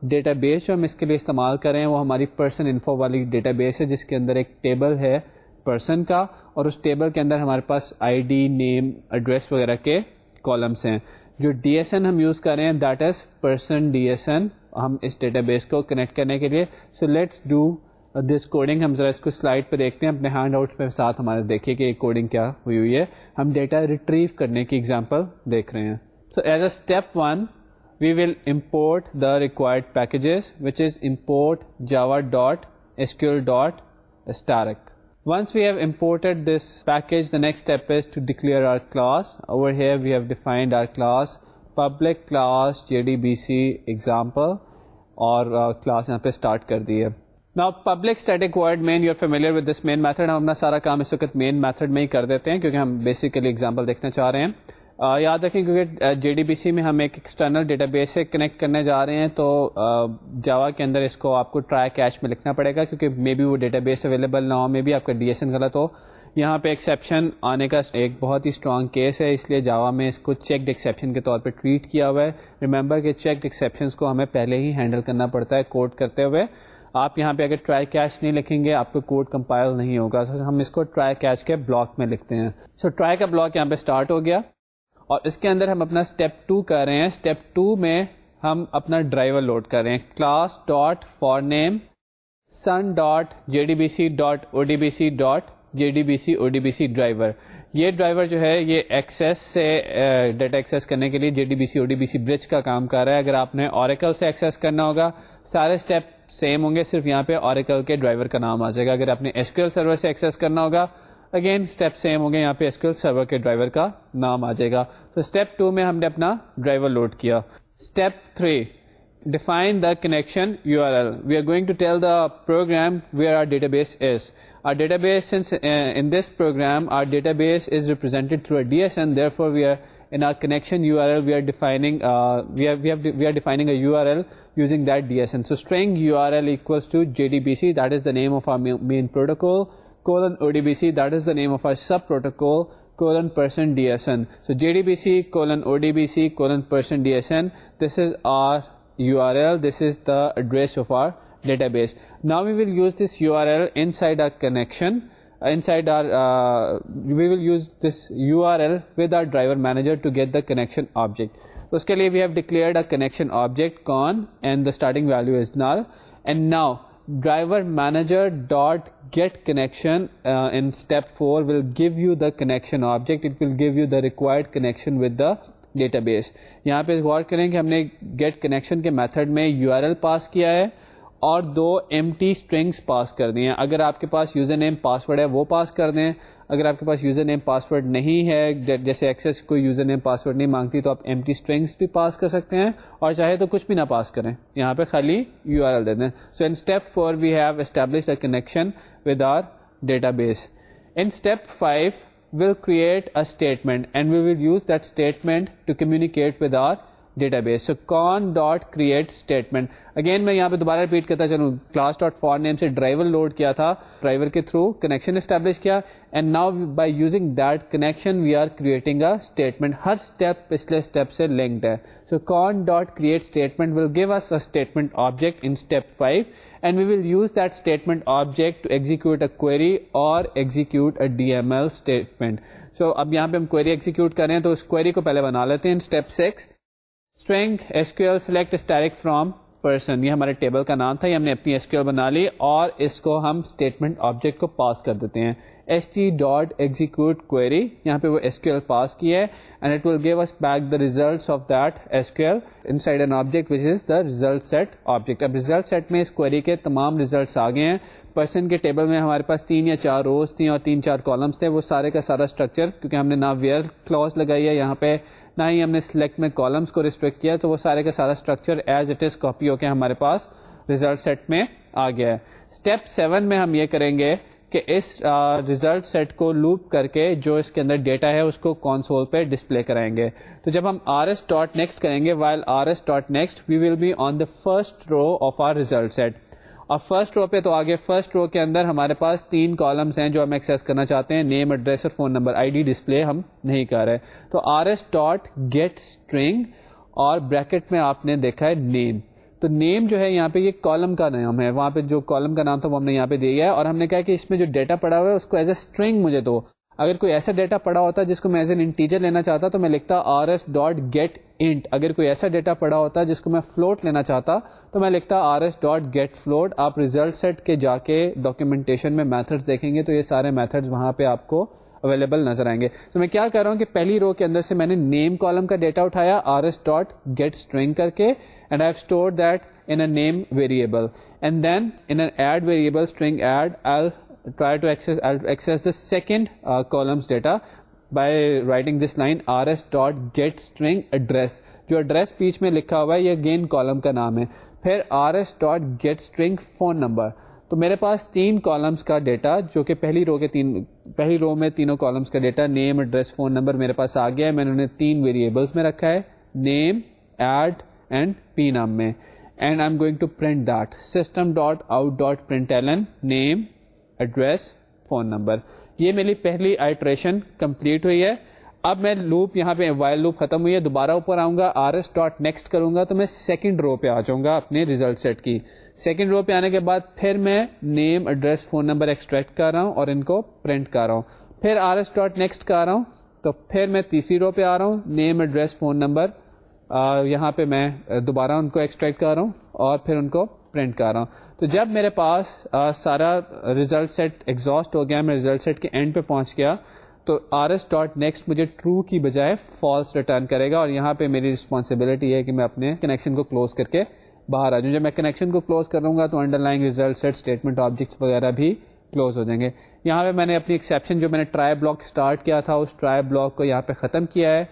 ڈیٹا بیس جو ہم اس کے لیے استعمال کریں وہ ہماری پرسن انفو والی ڈیٹا بیس ہے, جس کے اندر ایک ٹیبل ہے پرسن کا, اور اس ٹیبل کے اندر ہمارے پاس آئی ڈی, نیم, ایڈریس وغیرہ کے کالمس ہیں. جو ڈی ایس این ہم یوز کر رہے ہیں that is person D S N, ہم اس ڈیٹا بیس کو کنیکٹ کرنے کے لیے. So let's do this coding. ہم ذرا اس کو سلائڈ پہ دیکھتے ہیں, اپنے ہینڈ آؤٹس پہ ساتھ ہمارے دیکھیے کہ یہ کوڈنگ کیا ہوئی ہے. ہم ڈیٹا ریٹریو کرنے کی ایگزامپل دیکھ رہے ہیں. So as a step 1 we will import the required packages, which is import java.sql.static. Once we have imported this package, the next step is to declare our class. Over here we have defined our class, public class JDBC example, اور class یہاں پہ start کر دی ہے. Now public static void main, you are familiar with this main method. ہم اپنا سارا کام اس وقت main method میں ہی کر دیتے ہیں کیونکہ ہم بیسیکلی ایگزامپل دیکھنا چاہ رہے ہیں. یاد رکھیں کیونکہ جے ڈی بی سی میں ہم ایک ایکسٹرنل ڈیٹا بیس سے کنیکٹ کرنے جا رہے ہیں, تو جاوا کے اندر اس کو آپ کو ٹرائی کیچ میں لکھنا پڑے گا, کیونکہ مے بی وہ ڈیٹا بیس اویلیبل نہ ہو, مے بی آپ کا ڈی ایس این غلط ہو. یہاں پہ ایکسیپشن آنے کا ایک بہت ہی اسٹرانگ کیس ہے, اس لیے جاوا میں اس کو چیکڈ ایکسیپشن کے طور پہ ٹریٹ کیا ہوا ہے. ریممبر کہ چیکڈ ایکسیپشنس کو ہمیں پہلے ہی ہینڈل کرنا پڑتا ہے کوڈ کرتے ہوئے. آپ یہاں پہ اگر ٹرائی کیچ نہیں لکھیں گے آپ کو کوڈ کمپائل نہیں ہوگا. ہم اس کو ٹرائی کیچ کے بلاک میں لکھتے ہیں. سو ٹرائی کا بلاک یہاں پہ اسٹارٹ ہو گیا, اور اس کے اندر ہم اپنا اسٹیپ 2 کر رہے ہیں. اسٹیپ 2 میں ہم اپنا ڈرائیور لوڈ کر رہے ہیں, class dot for name sun dot J D B C dot O D B C dot J D B C O D B C driver. یہ ڈرائیور جو ہے یہ ایکسیس سے ڈیٹا ایکسیس کرنے کے لیے J D B C O D B C bridge کا کام کر رہا ہے. اگر آپ نے اوریکل سے ایکسیس کرنا ہوگا سارے اسٹیپ سیم ہوں گے, صرف یہاں پہ اوریکل کے ڈرائیور کا نام آ جائے گا. اگر آپ نے ایس کیو ایل سرور سے ایکسیس کرنا ہوگا اگین اسٹیپ سیم ہوں گے, یہاں پہ ایس کیو ایل سرور کے ڈرائیور کا نام آ جائے گا. تو اسٹیپ 2 میں ہم نے اپنا ڈرائیور لوڈ کیا. Step 3 define the connection URL. We are going to tell the program where our database is. Our database, since in this program our database is represented through a DSN, therefore we are in our connection URL we are defining we are defining a URL using that DSN. So string URL equals to JDBC, that is the name of our main protocol, colon ODBC, that is the name of our sub protocol, colon person DSN. So JDBC colon ODBC colon person DSN, this is our URL, this is the address of our database. Now we will use this URL inside our connection, inside our we will use this URL with our driver manager to get the connection object. So uske liye we have declared a connection object con, and the starting value is null. And now driver manager dot get connection in step 4 will give you the connection object. It will give you the required connection with the data base. یہاں پہ غور کریں کہ ہم نے get connection کے method میں you R L pass کیا ہے اور 2 empty اسٹرنگس پاس کر دی ہیں. اگر آپ کے پاس یوزر نیم پاسورڈ ہے وہ پاس کر دیں, اگر آپ کے پاس یوزر نیم پاسورڈ نہیں ہے, جیسے ایکسیس کوئی یوزر نیم پاسورڈ نہیں مانگتی, تو آپ empty اسٹرنگس بھی پاس کر سکتے ہیں, اور چاہے تو کچھ بھی نہ پاس کریں, یہاں پہ خالی یو آر ایل دے دیں. So in step 4 we have established a connection with our database. In step 5 we'll create a statement and we will use that statement to communicate with our database. So con.create_statement. Again میں یہاں پہ دوبارہ repeat کرتا چلوں, class.forName سے driver load کیا تھا, driver کے تھرو کنیکشن اسٹیبلش کیا, and now by using that connection we are creating a statement. ہر اسٹیپ پچھلے اسٹیپ سے لنکڈ ہے. So con.create_statement will give us a statement object in step 5 and we will use that statement object to execute a query or execute a DML statement. So اب یہاں پہ ہم query execute کریں تو اس query کو پہلے بنا لیتے ہیں. step 6 string SQL select static from person, یہ ہمارے ٹیبل کا نام تھا, یہ ہم نے اپنی SQL بنا لی اور اس کو ہم اسٹیٹمنٹ آبجیکٹ کو پاس کر دیتے ہیں. st.execute query, یہاں پہ وہ SQL پاس کی ہے and it will give us back the results of that SQL inside an object which is the result set object. اب result set میں اس query کے تمام results آ گئے ہیں. پرسن کے ٹیبل میں ہمارے پاس 3 یا 4 روز تھیں اور 3-4 کالمس تھے. وہ سارے کا سارا اسٹرکچر, کیونکہ ہم نے نہ ویئر کلوز لگائی ہے یہاں پہ, نہ ہی ہم نے سلیکٹ میں کالمس کو ریسٹرکٹ کیا, تو وہ سارے کا سارا structure as it is copy ہو کے ہمارے پاس ریزلٹ سیٹ میں آ گیا ہے. اسٹیپ 7 میں ہم یہ کریں گے کہ اس ریزلٹ سیٹ کو لوپ کر کے جو اس کے اندر ڈیٹا ہے اس کو کنسول پہ ڈسپلے کرائیں گے. تو جب ہم rs.next کریں گے, while rs.next we will be on the first row of our result set. اور فرسٹ رو پہ تو آگے فرسٹ رو کے اندر ہمارے پاس 3 کالمس ہیں جو ہم ایکسیس کرنا چاہتے ہیں, نیم, ایڈریس اور فون نمبر. ID ڈسپلے ہم نہیں کر رہے. تو rs.getString اور بریکٹ میں آپ نے دیکھا ہے نیم. تو نیم جو ہے یہاں پہ یہ کالم کا نام ہے, وہاں پہ جو کالم کا نام تھا وہ ہم نے یہاں پہ دیا ہے, اور ہم نے کہا کہ اس میں جو ڈیٹا پڑا ہوا ہے اس کو ایز اے اسٹرنگ مجھے دو. اگر کوئی ایسا ڈیٹا پڑا ہوتا جس کو میں ایز این انٹیجر لینا چاہتا تو میں لکھتا rs.getInt. اگر کوئی ایسا ڈیٹا پڑا ہوتا جس کو میں فلوٹ لینا چاہتا تو میں لکھتا rs.getFloat. آپ ریزلٹ سیٹ کے جا کے ڈاکیومنٹیشن میں میتھڈز دیکھیں گے تو یہ سارے میتھڈز وہاں پہ آپ کو اویلیبل نظر آئیں گے. تو میں کیا کر رہا ہوں کہ پہلی رو کے اندر سے میں نے نیم کالم کا ڈیٹا اٹھایا rs.getString کر کے, and I've stored that in a name variable, and then in an add variable string add I'll access the second columns data by writing this line rs.getString address. جو address بیچ میں لکھا ہوا ہے یہ again column کا نام ہے. پھر rs.getString phone number. تو میرے پاس 3 کالمس کا ڈیٹا جو کہ پہلی رو میں تینوں کالمس کا ڈیٹا نیم, ایڈریس, فون نمبر میرے پاس آ گیا ہے. میں نے انہیں 3 ویریبلس میں رکھا ہے, نیم, ایڈ اینڈ پی نام میں, and I am going to print that system.out.println name, address, phone number. یہ میری پہلی آئٹریشن کمپلیٹ ہوئی ہے. اب میں لوپ یہاں پہ وائل لوپ ختم ہوئی ہے, دوبارہ اوپر آؤں گا rs.next کروں گا تو میں سیکنڈ رو پہ آ جاؤں گا اپنے ریزلٹ سیٹ کی. سیکنڈ رو پہ آنے کے بعد پھر میں نیم, ایڈریس, فون نمبر ایکسٹریکٹ کر رہا ہوں اور ان کو پرنٹ کر رہا ہوں. پھر rs.next کر رہا ہوں تو پھر میں تیسری رو پہ آ رہا ہوں, نیم, ایڈریس, فون نمبر, یہاں پہ میں دوبارہ ان کو ایکسٹریکٹ کر رہا ہوں اور پھر ان کو پرنٹ کر رہا ہوں. تو جب میرے پاس سارا ریزلٹ سیٹ ایگزاسٹ ہو گیا, میں ریزلٹ سیٹ کے اینڈ پہ پہنچ گیا, تو rs.next مجھے ٹرو کی بجائے فالس ریٹرن کرے گا. اور یہاں پہ میری رسپانسبلٹی ہے کہ میں اپنے کنیکشن کو کلوز کر کے باہر آ جاؤں. جب میں کنیکشن کو کلوز کروں گا تو underline result set, statement objects وغیرہ بھی کلوز ہو جائیں گے. یہاں پہ میں نے اپنی ایکسیپشن جو میں نے ٹرائی بلاک اسٹارٹ کیا تھا اس ٹرائی بلاک کو یہاں پہ ختم کیا ہے,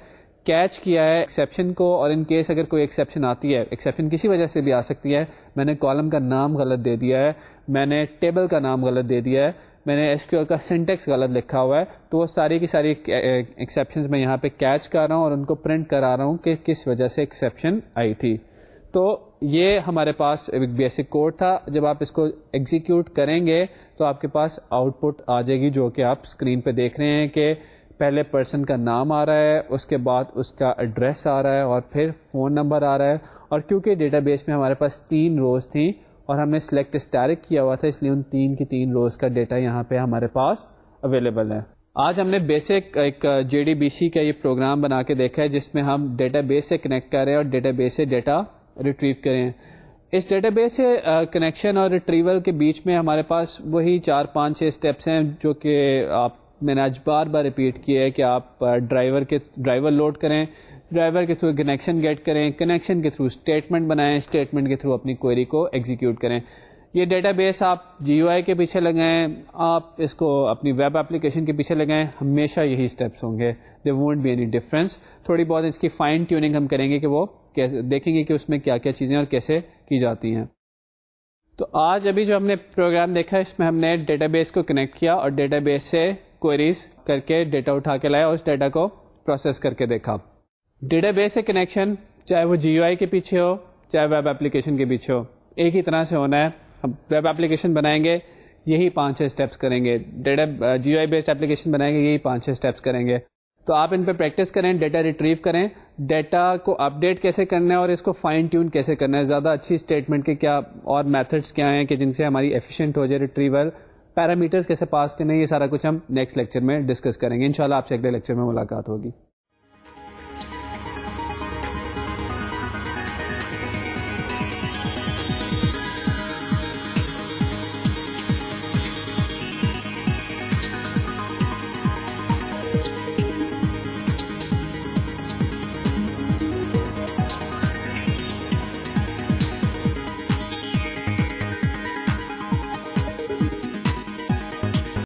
کیچ کیا ہے ایکسیپشن کو. اور ان کیس اگر کوئی ایکسیپشن آتی ہے, ایکسیپشن کسی وجہ سے بھی آ سکتی ہے, میں نے کالم کا نام غلط دے دیا ہے, میں نے ٹیبل کا نام غلط دے دیا ہے, میں نے SQL کا سینٹیکس غلط لکھا ہوا ہے, تو وہ ساری کی ساری ایکسیپشنز میں یہاں پہ کیچ کر رہا ہوں اور ان کو پرنٹ کرا رہا ہوں کہ کس وجہ سے ایکسیپشن آئی تھی. تو یہ ہمارے پاس ایک بیسک کوڈ تھا. جب آپ اس کو ایگزیکیوٹ کریں گے تو آپ کے پاس آؤٹ پٹ آ جائے گی جو کہ آپ اسکرین پہ دیکھ رہے ہیں کہ پہلے پرسن کا نام آ رہا ہے, اس کے بعد اس کا ایڈریس آ رہا ہے اور پھر فون نمبر آ رہا ہے. اور کیونکہ ڈیٹا بیس میں ہمارے پاس 3 روز تھیں اور ہم نے سلیکٹ اسٹیرک کیا ہوا تھا, اس لیے ان 3 کی 3 روز کا ڈیٹا یہاں پہ ہمارے پاس اویلیبل ہے. آج ہم نے بیسک ایک JDBC کا یہ پروگرام بنا کے دیکھا ہے جس میں ہم ڈیٹا بیس سے کنیکٹ کر رہے ہیں اور ڈیٹا بیس سے ڈیٹا ریٹریو کریں. اس ڈیٹا بیس سے کنیکشن اور ریٹریول کے بیچ میں ہمارے پاس وہی 4-5-6 اسٹیپس ہیں جو کہ میں نے آج بار بار ریپیٹ کیا ہے کہ آپ ڈرائیور لوڈ کریں, ڈرائیور کے تھرو کنیکشن گیٹ کریں, کنیکشن کے تھرو اسٹیٹمنٹ بنائیں, اسٹیٹمنٹ کے تھرو اپنی کوئری کو ایگزیکیوٹ کریں. یہ ڈیٹا بیس آپ GUI کے پیچھے لگائیں, آپ اس کو اپنی ویب اپلیکیشن کے پیچھے لگائیں, ہمیشہ یہی اسٹیپس ہوں گے. There won't be any difference. تھوڑی بہت اس کی فائن ٹیوننگ ہم کریں گے کہ وہ دیکھیں گے کہ اس میں کیا کیا چیزیں اور کیسے کی جاتی ہیں. تو آج ابھی جو ہم نے پروگرام دیکھا اس میں ہم نے ڈیٹا بیس کو کنیکٹ کیا اور ڈیٹا بیس سے کوئریز کر کے ڈیٹا اٹھا کے لایا اور اس ڈیٹا کو پروسیس کر کے دیکھا. ڈیٹا بیس سے کنیکشن چاہے وہ جی یو آئی کے پیچھے ہو چاہے ویب اپلیکیشن کے پیچھے ہو، ایک ہی طرح سے ہونا ہے. ہم ویب اپلیکیشن بنائیں گے یہی 5-6 اسٹیپس کریں گے، data G U I based application بنائیں گے یہی 5-6 اسٹیپس کریں گے. تو آپ ان پہ پریکٹس کریں، ڈیٹا ریٹریو کریں، ڈیٹا کو اپڈیٹ کیسے کرنا ہے اور اس کو فائن ٹیون کیسے کرنا ہے، زیادہ اچھی اسٹیٹمنٹ کے کیا اور میتھڈس کیا ہیں کہ جن سے ہماری ایفیشینٹ ہو جائے ریٹریول، پیرامیٹرز کیسے پاس کرنے، یہ سارا کچھ ہم نیکسٹ لیکچر میں ڈسکس کریں گے. انشاءاللہ آپ سے اگلے لیکچر میں ملاقات ہوگی.